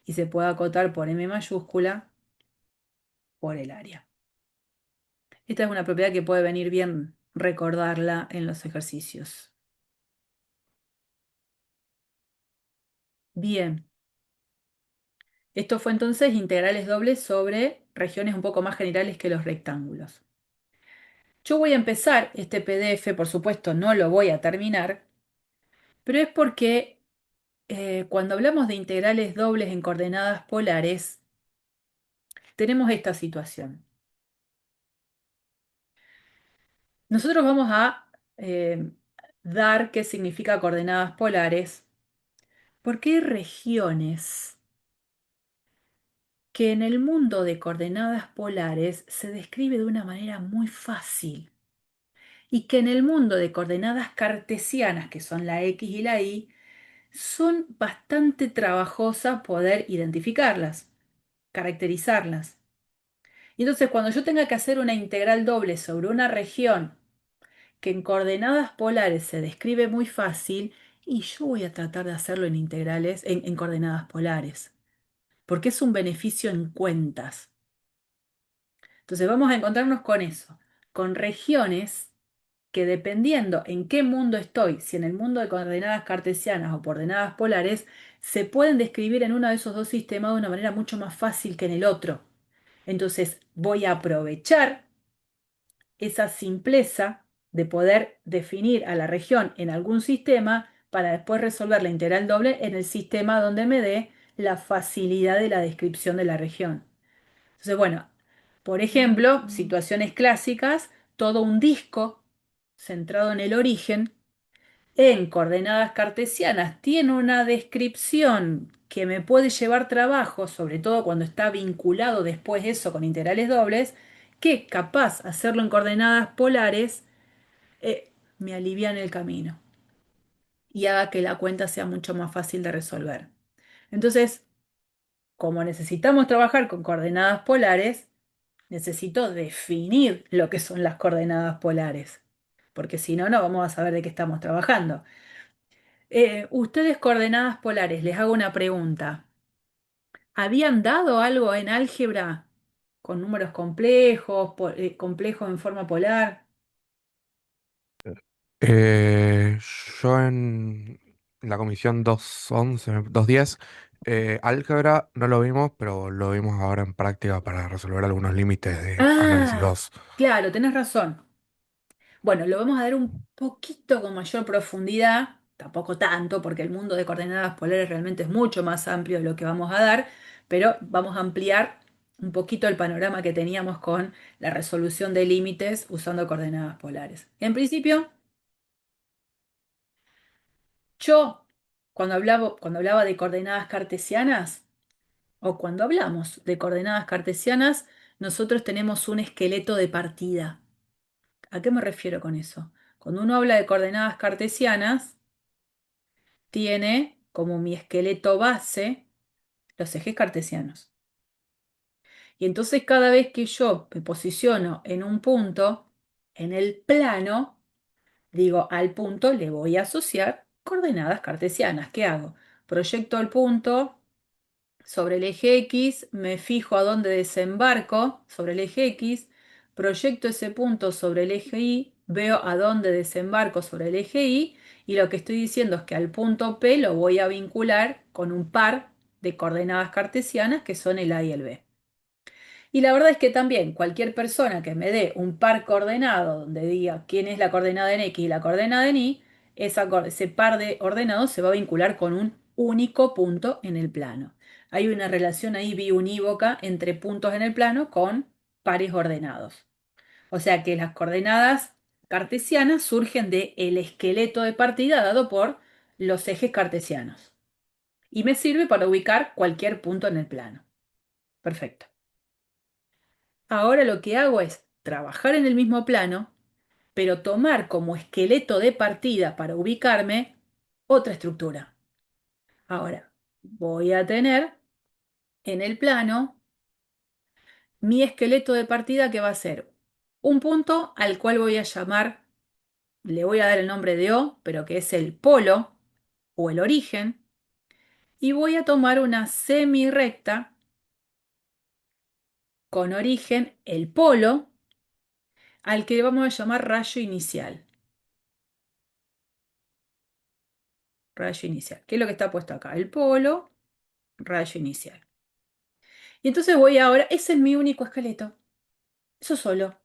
y se puede acotar por m mayúscula por el área. Esta es una propiedad que puede venir bien recordarla en los ejercicios. Bien, esto fue entonces integrales dobles sobre regiones un poco más generales que los rectángulos. Yo voy a empezar este PDF, por supuesto no lo voy a terminar, pero es porque cuando hablamos de integrales dobles en coordenadas polares, tenemos esta situación. Nosotros vamos a dar qué significa coordenadas polares, porque hay regiones que en el mundo de coordenadas polares se describe de una manera muy fácil y que en el mundo de coordenadas cartesianas, que son la X y la Y, son bastante trabajosas poder identificarlas, caracterizarlas. Y entonces cuando yo tenga que hacer una integral doble sobre una región que en coordenadas polares se describe muy fácil, y yo voy a tratar de hacerlo en integrales, en coordenadas polares, porque es un beneficio en cuentas. Entonces vamos a encontrarnos con eso, con regiones que dependiendo en qué mundo estoy, si en el mundo de coordenadas cartesianas o coordenadas polares, se pueden describir en uno de esos dos sistemas de una manera mucho más fácil que en el otro. Entonces voy a aprovechar esa simpleza de poder definir a la región en algún sistema para después resolver la integral doble en el sistema donde me dé la facilidad de la descripción de la región. Entonces, bueno, por ejemplo, situaciones clásicas, todo un disco centrado en el origen, en coordenadas cartesianas, tiene una descripción que me puede llevar trabajo, sobre todo cuando está vinculado después eso con integrales dobles, que capaz hacerlo en coordenadas polares me alivia en el camino y haga que la cuenta sea mucho más fácil de resolver. Entonces, como necesitamos trabajar con coordenadas polares, necesito definir lo que son las coordenadas polares, porque si no, no vamos a saber de qué estamos trabajando. Ustedes coordenadas polares, les hago una pregunta. ¿Habían dado algo en álgebra con números complejos, complejos en forma polar? Eh, yo en la comisión 210, álgebra no lo vimos, pero lo vimos ahora en práctica para resolver algunos límites de análisis Ah, 2. claro, tenés razón. Bueno, lo vamos a dar un poquito con mayor profundidad, tampoco tanto, porque el mundo de coordenadas polares realmente es mucho más amplio de lo que vamos a dar, pero vamos a ampliar un poquito el panorama que teníamos con la resolución de límites usando coordenadas polares. En principio, yo, cuando hablaba de coordenadas cartesianas, o cuando hablamos de coordenadas cartesianas, nosotros tenemos un esqueleto de partida. ¿A qué me refiero con eso? Cuando uno habla de coordenadas cartesianas, tiene como mi esqueleto base los ejes cartesianos. Y entonces cada vez que yo me posiciono en un punto, en el plano, digo, al punto le voy a asociar coordenadas cartesianas. ¿Qué hago? Proyecto el punto sobre el eje X, me fijo a dónde desembarco sobre el eje X, proyecto ese punto sobre el eje Y, veo a dónde desembarco sobre el eje Y y lo que estoy diciendo es que al punto P lo voy a vincular con un par de coordenadas cartesianas que son el A y el B. Y la verdad es que también cualquier persona que me dé un par coordenado donde diga quién es la coordenada en X y la coordenada en Y, ese par de ordenados se va a vincular con un único punto en el plano. Hay una relación ahí biunívoca entre puntos en el plano con pares ordenados. O sea que las coordenadas cartesianas surgen del esqueleto de partida dado por los ejes cartesianos. Y me sirve para ubicar cualquier punto en el plano. Perfecto. Ahora lo que hago es trabajar en el mismo plano, pero tomar como esqueleto de partida para ubicarme otra estructura. Ahora, voy a tener en el plano mi esqueleto de partida que va a ser un punto al cual voy a llamar, le voy a dar el nombre de O, pero que es el polo o el origen, y voy a tomar una semirrecta con origen el polo al que vamos a llamar rayo inicial. Rayo inicial. ¿Qué es lo que está puesto acá? El polo, rayo inicial. Y entonces voy ahora, ese es mi único esqueleto. Eso solo.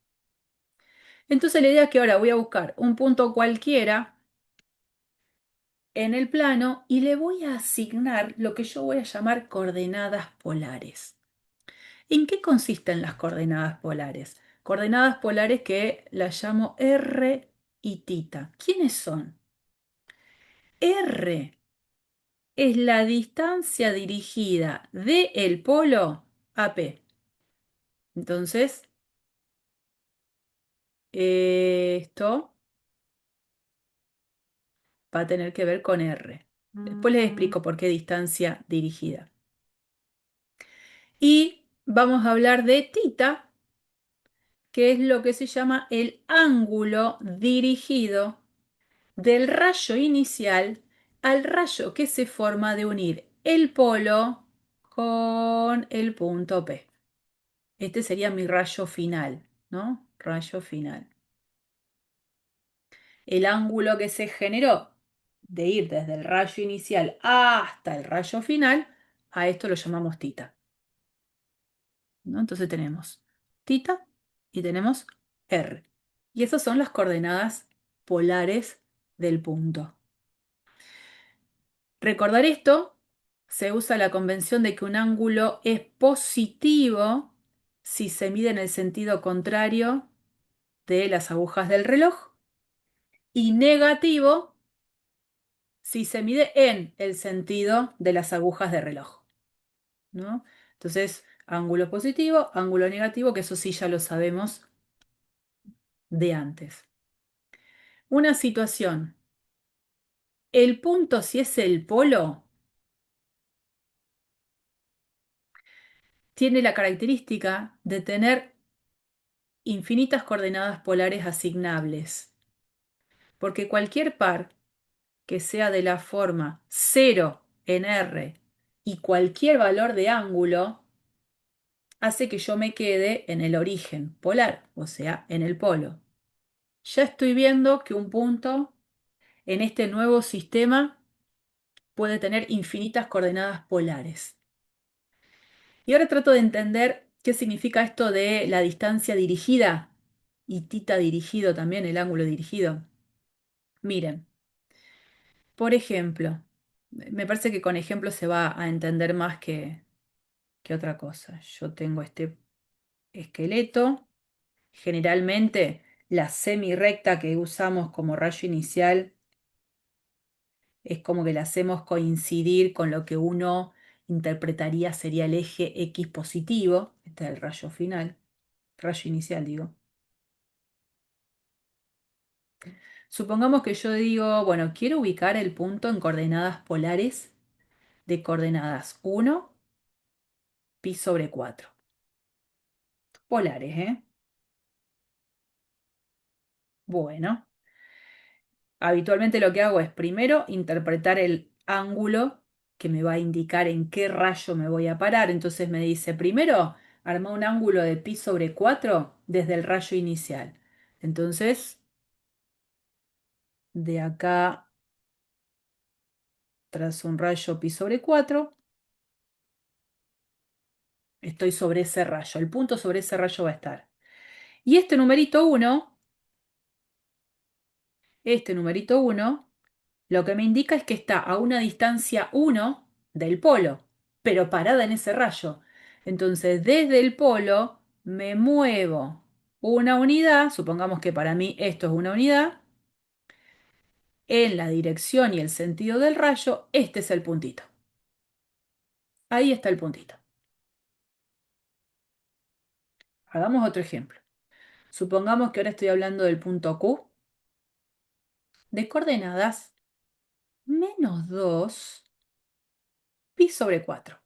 Entonces la idea es que ahora voy a buscar un punto cualquiera en el plano y le voy a asignar lo que yo voy a llamar coordenadas polares. ¿En qué consisten las coordenadas polares? Coordenadas polares que las llamo R y tita. ¿Quiénes son? R es la distancia dirigida del polo a P. Entonces, esto va a tener que ver con R. Después les explico por qué distancia dirigida. Y vamos a hablar de tita, que es lo que se llama el ángulo dirigido del rayo inicial al rayo que se forma de unir el polo con el punto P. Este sería mi rayo final, ¿no? Rayo final. El ángulo que se generó de ir desde el rayo inicial hasta el rayo final, a esto lo llamamos tita, ¿no? Entonces tenemos tita y tenemos R. Y esas son las coordenadas polares del punto. Recordar esto, se usa la convención de que un ángulo es positivo si se mide en el sentido contrario de las agujas del reloj y negativo si se mide en el sentido de las agujas de reloj, ¿no? Entonces, ángulo positivo, ángulo negativo, que eso sí ya lo sabemos de antes. Una situación. El punto, si es el polo, tiene la característica de tener infinitas coordenadas polares asignables, porque cualquier par que sea de la forma 0 en R y cualquier valor de ángulo hace que yo me quede en el origen polar, o sea, en el polo. ya estoy viendo que un punto en este nuevo sistema puede tener infinitas coordenadas polares. Y ahora trato de entender qué significa esto de la distancia dirigida y tita dirigido también, el ángulo dirigido. Miren, por ejemplo, me parece que con ejemplos se va a entender más que otra cosa. Yo tengo este esqueleto. Generalmente la semirrecta que usamos como rayo inicial es como que la hacemos coincidir con lo que uno interpretaría sería el eje X positivo. Este es el rayo final, rayo inicial digo. Supongamos que yo digo, bueno, quiero ubicar el punto en coordenadas polares de coordenadas 1, pi sobre 4. Polares, ¿eh? Bueno, habitualmente lo que hago es primero interpretar el ángulo que me va a indicar en qué rayo me voy a parar. Entonces me dice, primero, arma un ángulo de pi sobre 4 desde el rayo inicial. Entonces, de acá trazo un rayo pi sobre 4. Estoy sobre ese rayo. El punto sobre ese rayo va a estar. Y este numerito 1, lo que me indica es que está a una distancia 1 del polo, pero parada en ese rayo. Entonces, desde el polo me muevo una unidad, supongamos que para mí esto es una unidad, en la dirección y el sentido del rayo, este es el puntito. Ahí está el puntito. Hagamos otro ejemplo. Supongamos que ahora estoy hablando del punto Q de coordenadas -2 pi sobre 4.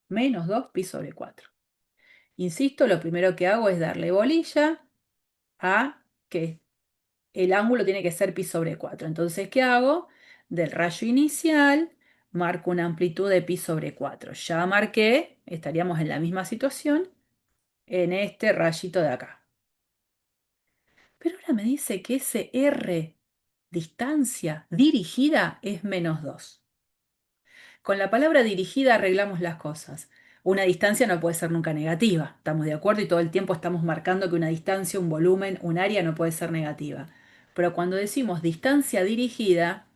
-2 pi sobre 4. Insisto, lo primero que hago es darle bolilla a que el ángulo tiene que ser pi sobre 4. Entonces, ¿qué hago? Del rayo inicial marco una amplitud de pi sobre 4. Ya marqué, estaríamos en la misma situación en este rayito de acá. Pero ahora me dice que ese r, distancia dirigida, es -2. Con la palabra dirigida arreglamos las cosas. Una distancia no puede ser nunca negativa, estamos de acuerdo y todo el tiempo estamos marcando que una distancia, un volumen, un área no puede ser negativa. Pero cuando decimos distancia dirigida,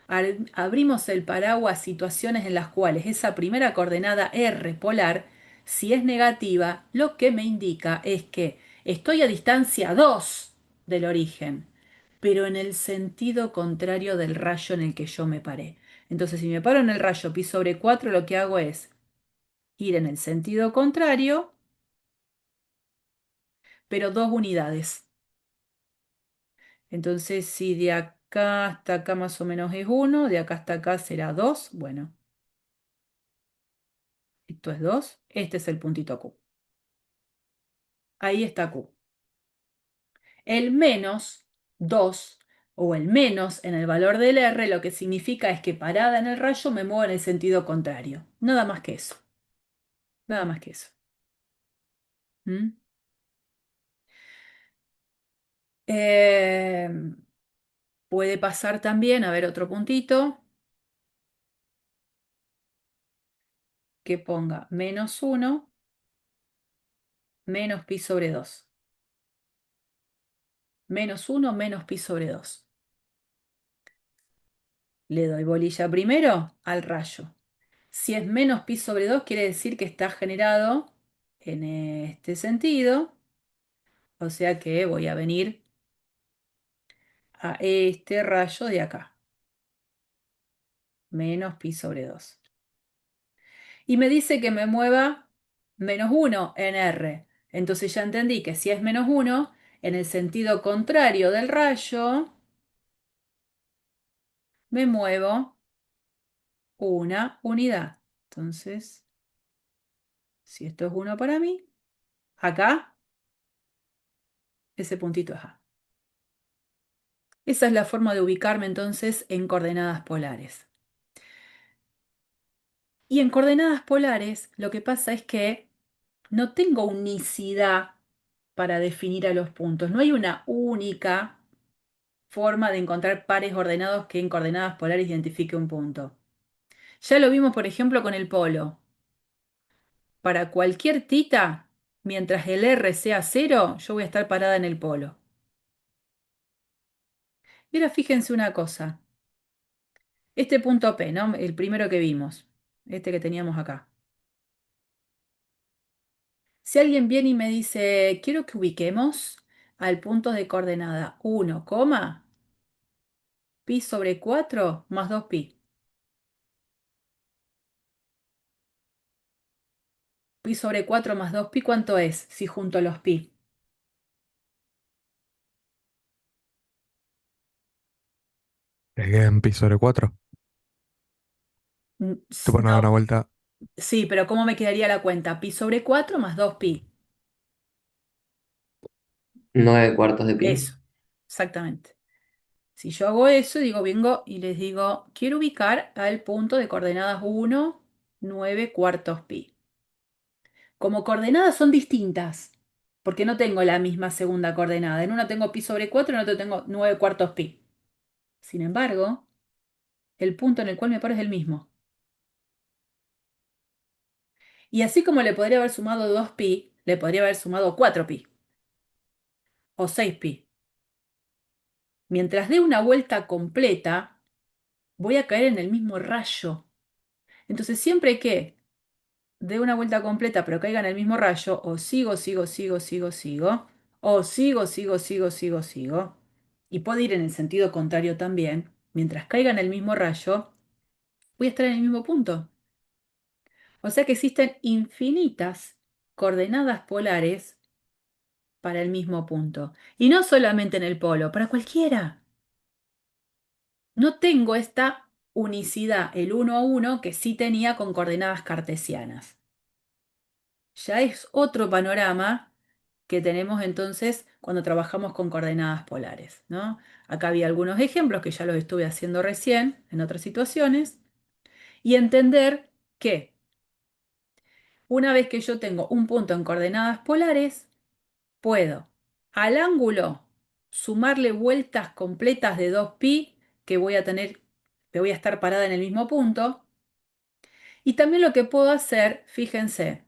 abrimos el paraguas a situaciones en las cuales esa primera coordenada R polar, si es negativa, lo que me indica es que estoy a distancia 2 del origen, pero en el sentido contrario del rayo en el que yo me paré. Entonces, si me paro en el rayo pi sobre 4, lo que hago es ir en el sentido contrario, pero 2 unidades. Entonces, si de acá hasta acá más o menos es 1, de acá hasta acá será 2. Bueno, esto es 2. Este es el puntito Q. Ahí está Q. El -2 o el menos en el valor del R lo que significa es que parada en el rayo me muevo en el sentido contrario. Nada más que eso. Nada más que eso. ¿Mm? Eh, Puede pasar también, a ver otro puntito, que ponga -1 menos pi sobre 2. -1 menos pi sobre 2. Le doy bolilla primero al rayo. Si es menos pi sobre 2, quiere decir que está generado en este sentido. O sea que voy a venir a este rayo de acá. Menos pi sobre 2. Y me dice que me mueva -1 en R. Entonces ya entendí que si es -1, en el sentido contrario del rayo, me muevo una unidad. Entonces, si esto es 1 para mí, acá, ese puntito es A. Esa es la forma de ubicarme entonces en coordenadas polares. Y en coordenadas polares lo que pasa es que no tengo unicidad para definir a los puntos. No hay una única forma de encontrar pares ordenados que en coordenadas polares identifique un punto. Ya lo vimos, por ejemplo, con el polo. Para cualquier tita, mientras el R sea cero, yo voy a estar parada en el polo. Y ahora fíjense una cosa. Este punto P, ¿no? El primero que vimos, este que teníamos acá. Si alguien viene y me dice, quiero que ubiquemos al punto de coordenada 1, pi sobre 4 más 2pi. Pi sobre 4 más 2pi, ¿cuánto es si junto los pi? Es que en pi sobre 4 te van a dar una No, vuelta. sí, pero ¿cómo me quedaría la cuenta? Pi sobre 4 más 2pi. 9 cuartos de pi. Eso, exactamente. Si yo hago eso, digo, vengo y les digo, quiero ubicar al punto de coordenadas 1, 9 cuartos pi. Como coordenadas son distintas, porque no tengo la misma segunda coordenada. En una tengo pi sobre 4, en otra tengo 9 cuartos pi. Sin embargo, el punto en el cual me paro es el mismo. Y así como le podría haber sumado 2pi, le podría haber sumado 4pi o 6pi. Mientras dé una vuelta completa, voy a caer en el mismo rayo. Entonces, siempre que dé una vuelta completa pero caiga en el mismo rayo, o sigo, o sigo, y puedo ir en el sentido contrario también, mientras caiga en el mismo rayo, voy a estar en el mismo punto. O sea que existen infinitas coordenadas polares para el mismo punto. Y no solamente en el polo, para cualquiera. No tengo esta unicidad, el 1 a 1, que sí tenía con coordenadas cartesianas. Ya es otro panorama que tenemos entonces cuando trabajamos con coordenadas polares, ¿no? Acá había algunos ejemplos que ya los estuve haciendo recién en otras situaciones y entender que una vez que yo tengo un punto en coordenadas polares, puedo al ángulo sumarle vueltas completas de 2pi que voy a tener, que voy a estar parada en el mismo punto. Y también lo que puedo hacer, fíjense,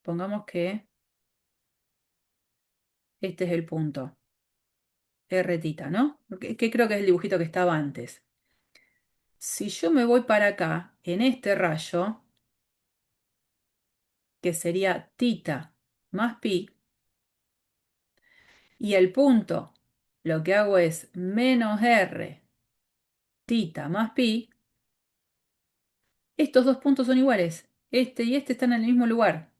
pongamos que este es el punto, R tita, ¿no? Que creo que es el dibujito que estaba antes. Si yo me voy para acá, en este rayo, que sería tita más pi, y el punto, lo que hago es menos R tita más pi, estos dos puntos son iguales. Este y este están en el mismo lugar.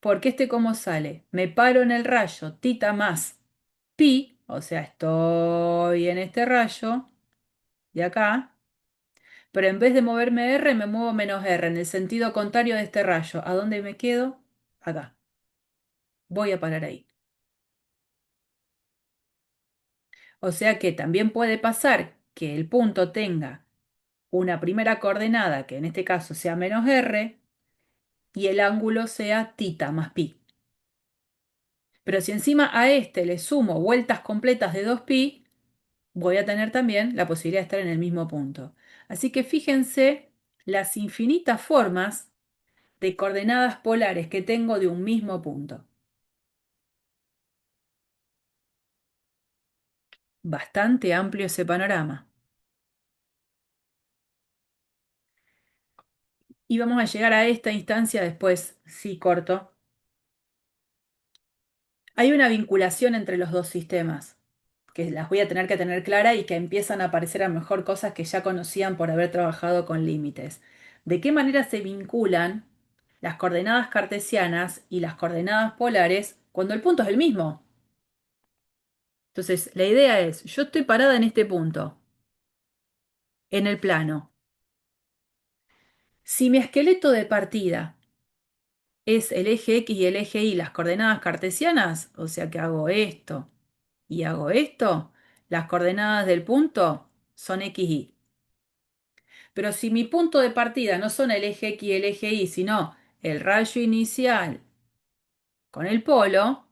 Porque este, ¿cómo sale? Me paro en el rayo tita más pi, o sea, estoy en este rayo de acá, pero en vez de moverme R, me muevo menos R, en el sentido contrario de este rayo. ¿A dónde me quedo? Acá. Voy a parar ahí. O sea que también puede pasar que el punto tenga una primera coordenada, que en este caso sea menos R, y el ángulo sea tita más pi. Pero si encima a este le sumo vueltas completas de 2pi, voy a tener también la posibilidad de estar en el mismo punto. Así que fíjense las infinitas formas de coordenadas polares que tengo de un mismo punto. Bastante amplio ese panorama. Y vamos a llegar a esta instancia después, sí, corto. Hay una vinculación entre los dos sistemas, que las voy a tener que tener clara y que empiezan a aparecer a lo mejor cosas que ya conocían por haber trabajado con límites. ¿De qué manera se vinculan las coordenadas cartesianas y las coordenadas polares cuando el punto es el mismo? Entonces, la idea es, yo estoy parada en este punto, en el plano. Si mi esqueleto de partida es el eje X y el eje Y, las coordenadas cartesianas, o sea que hago esto y hago esto, las coordenadas del punto son X, Y. Pero si mi punto de partida no son el eje X y el eje Y, sino el rayo inicial con el polo,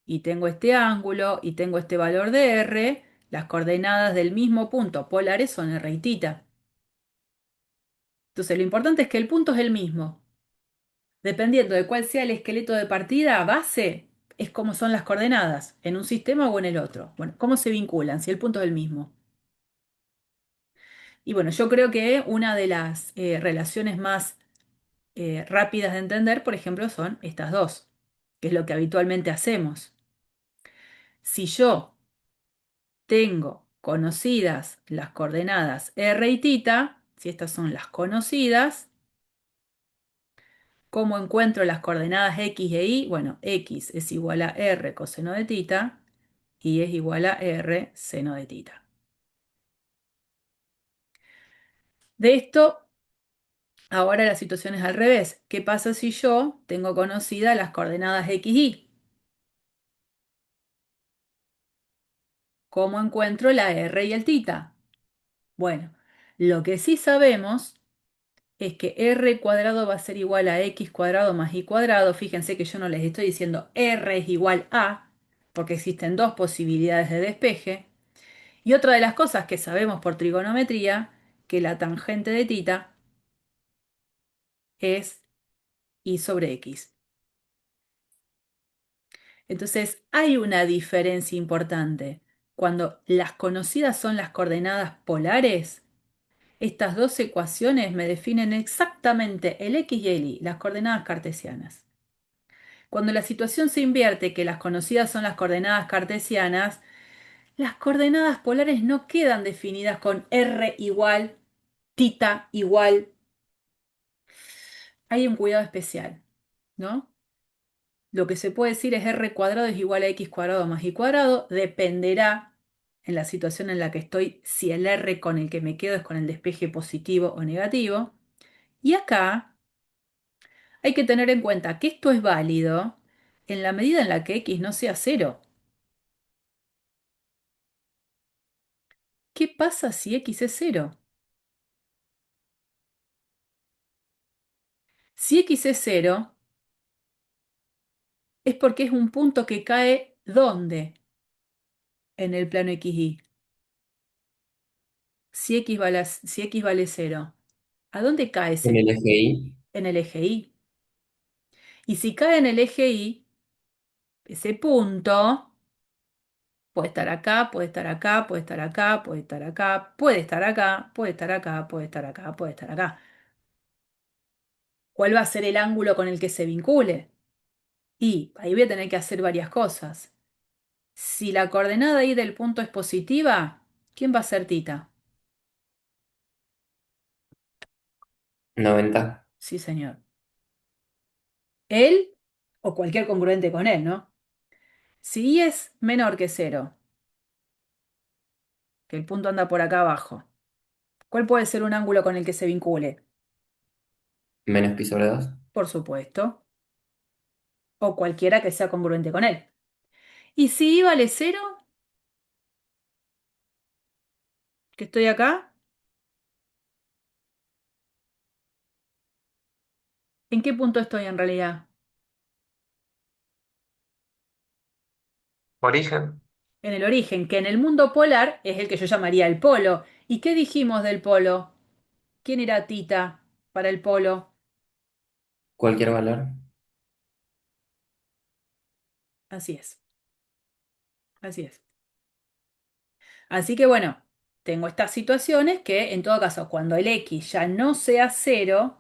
y tengo este ángulo y tengo este valor de R, las coordenadas del mismo punto polares son R y tita. Entonces lo importante es que el punto es el mismo. Dependiendo de cuál sea el esqueleto de partida base, es como son las coordenadas, en un sistema o en el otro. Bueno, ¿cómo se vinculan si el punto es el mismo? Y bueno, yo creo que una de las relaciones más rápidas de entender, por ejemplo, son estas dos, que es lo que habitualmente hacemos. Si yo tengo conocidas las coordenadas R y tita, si estas son las conocidas, ¿cómo encuentro las coordenadas X e Y? Bueno, X es igual a R coseno de tita y es igual a R seno de tita. De esto, ahora la situación es al revés. ¿Qué pasa si yo tengo conocidas las coordenadas X, Y? ¿Cómo encuentro la R y el tita? Bueno, lo que sí sabemos es que R cuadrado va a ser igual a X cuadrado más Y cuadrado. Fíjense que yo no les estoy diciendo R es igual a, porque existen dos posibilidades de despeje. Y otra de las cosas que sabemos por trigonometría, que la tangente de tita es Y sobre X. Entonces hay una diferencia importante. Cuando las conocidas son las coordenadas polares, estas dos ecuaciones me definen exactamente el X y el Y, las coordenadas cartesianas. Cuando la situación se invierte, que las conocidas son las coordenadas cartesianas, las coordenadas polares no quedan definidas con R igual, tita igual. Hay un cuidado especial, ¿no? Lo que se puede decir es R cuadrado es igual a X cuadrado más Y cuadrado. Dependerá en la situación en la que estoy si el R con el que me quedo es con el despeje positivo o negativo. Y acá hay que tener en cuenta que esto es válido en la medida en la que X no sea cero. ¿Qué pasa si X es cero? Si X es cero, es porque es un punto que cae ¿dónde? En el plano XY. Si X vale cero, ¿a dónde cae ese En el punto? eje Y, En el eje Y. Y si cae en el eje Y, ese punto puede estar acá, puede estar acá, puede estar acá, puede estar acá, puede estar acá, puede estar acá, puede estar acá, puede estar acá. ¿Cuál va a ser el ángulo con el que se vincule? Y ahí voy a tener que hacer varias cosas. Si la coordenada Y del punto es positiva, ¿quién va a ser tita? 90. Sí, señor. Él o cualquier congruente con él, ¿no? Si Y es menor que cero, que el punto anda por acá abajo, ¿cuál puede ser un ángulo con el que se vincule? Menos pi sobre 2. Por supuesto, o cualquiera que sea congruente con él. ¿Y si Y vale cero, que estoy acá? ¿En qué punto estoy en realidad? Origen. En el origen, que en el mundo polar es el que yo llamaría el polo. ¿Y qué dijimos del polo? ¿Quién era tita para el polo? Cualquier valor. Así es, así es. Así que bueno, tengo estas situaciones que en todo caso, cuando el X ya no sea cero,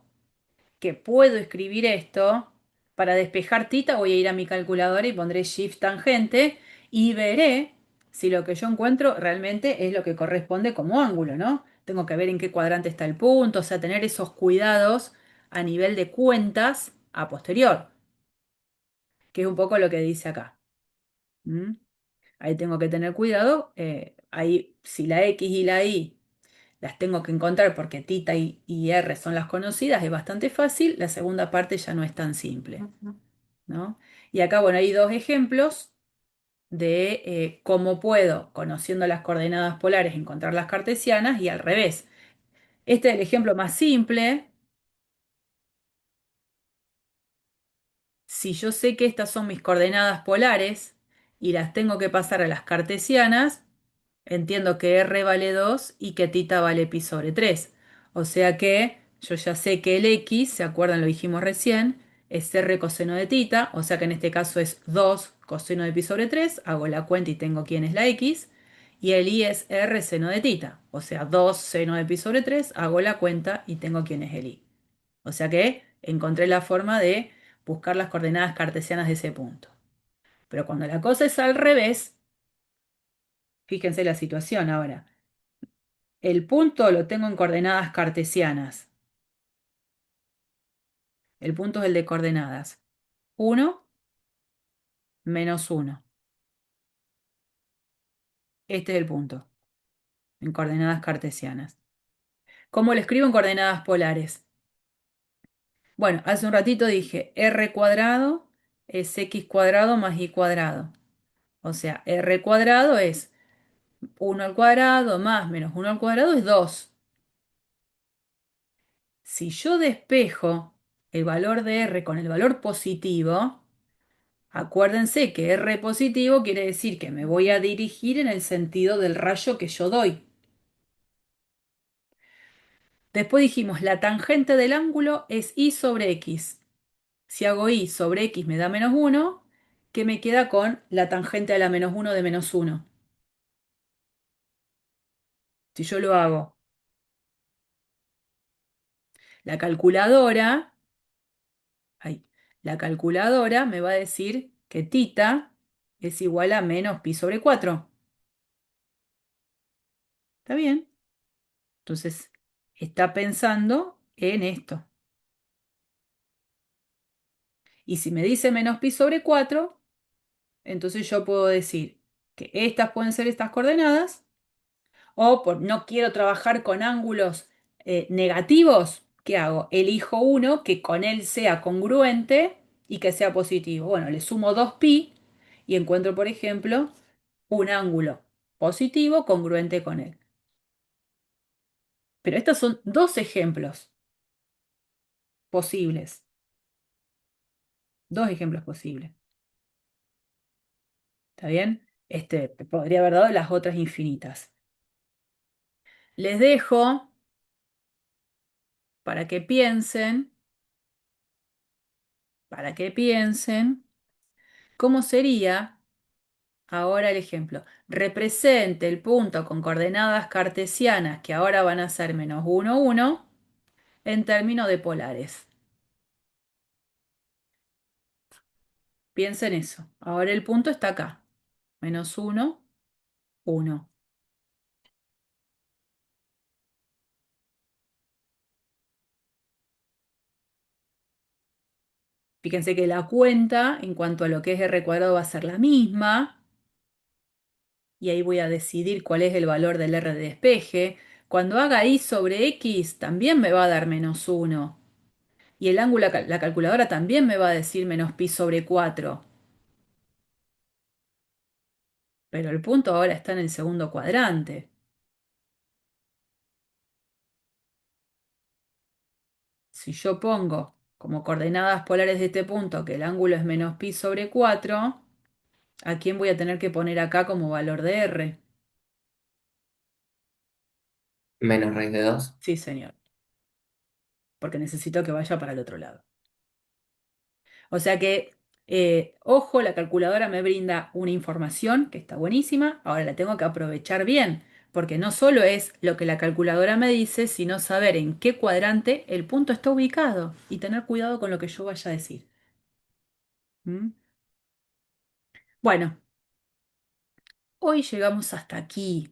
que puedo escribir esto, para despejar tita voy a ir a mi calculadora y pondré shift tangente y veré si lo que yo encuentro realmente es lo que corresponde como ángulo, ¿no? Tengo que ver en qué cuadrante está el punto, o sea, tener esos cuidados a nivel de cuentas a posterior, que es un poco lo que dice acá. ¿Mm? Ahí tengo que tener cuidado. Ahí, si la X y la Y las tengo que encontrar porque tita y R son las conocidas, es bastante fácil. La segunda parte ya no es tan simple, ¿no? Y acá, bueno, hay dos ejemplos de cómo puedo, conociendo las coordenadas polares, encontrar las cartesianas y al revés. Este es el ejemplo más simple. Si yo sé que estas son mis coordenadas polares y las tengo que pasar a las cartesianas, entiendo que r vale 2 y que tita vale pi sobre 3. O sea que yo ya sé que el x, ¿se acuerdan? Lo dijimos recién, es r coseno de tita, o sea que en este caso es 2 coseno de pi sobre 3, hago la cuenta y tengo quién es la x, y el y es r seno de tita, o sea 2 seno de pi sobre 3, hago la cuenta y tengo quién es el y. O sea que encontré la forma de buscar las coordenadas cartesianas de ese punto. Pero cuando la cosa es al revés, fíjense la situación ahora. El punto lo tengo en coordenadas cartesianas. El punto es el de coordenadas 1, -1. Este es el punto, en coordenadas cartesianas. ¿Cómo lo escribo en coordenadas polares? Bueno, hace un ratito dije r cuadrado es x cuadrado más y cuadrado. O sea, r cuadrado es 1 al cuadrado más menos 1 al cuadrado es 2. Si yo despejo el valor de r con el valor positivo, acuérdense que r positivo quiere decir que me voy a dirigir en el sentido del rayo que yo doy. Después dijimos, la tangente del ángulo es y sobre x. Si hago y sobre x me da -1, ¿qué me queda con la tangente a la -1 de -1? Si yo lo hago, la calculadora, ay, la calculadora me va a decir que tita es igual a menos pi sobre 4. ¿Está bien? Entonces, está pensando en esto. Y si me dice menos pi sobre 4, entonces yo puedo decir que estas pueden ser estas coordenadas, o no quiero trabajar con ángulos negativos, ¿qué hago? Elijo uno que con él sea congruente y que sea positivo. Bueno, le sumo 2pi y encuentro, por ejemplo, un ángulo positivo congruente con él. Pero estos son dos ejemplos posibles. Dos ejemplos posibles. ¿Está bien? Podría haber dado las otras infinitas. Les dejo para que piensen, cómo sería ahora el ejemplo. Represente el punto con coordenadas cartesianas, que ahora van a ser -1, 1, en términos de polares. Piensen eso. Ahora el punto está acá. -1, 1. Fíjense que la cuenta en cuanto a lo que es r cuadrado va a ser la misma. Y ahí voy a decidir cuál es el valor del r de despeje. Cuando haga y sobre x también me va a dar -1. Y el ángulo, la calculadora también me va a decir menos pi sobre 4. Pero el punto ahora está en el segundo cuadrante. Si yo pongo como coordenadas polares de este punto que el ángulo es menos pi sobre 4, ¿a quién voy a tener que poner acá como valor de r? Menos raíz de 2. Sí, señor, porque necesito que vaya para el otro lado. O sea que, ojo, la calculadora me brinda una información que está buenísima, ahora la tengo que aprovechar bien, porque no solo es lo que la calculadora me dice, sino saber en qué cuadrante el punto está ubicado y tener cuidado con lo que yo vaya a decir. ¿Mm? Bueno, hoy llegamos hasta aquí.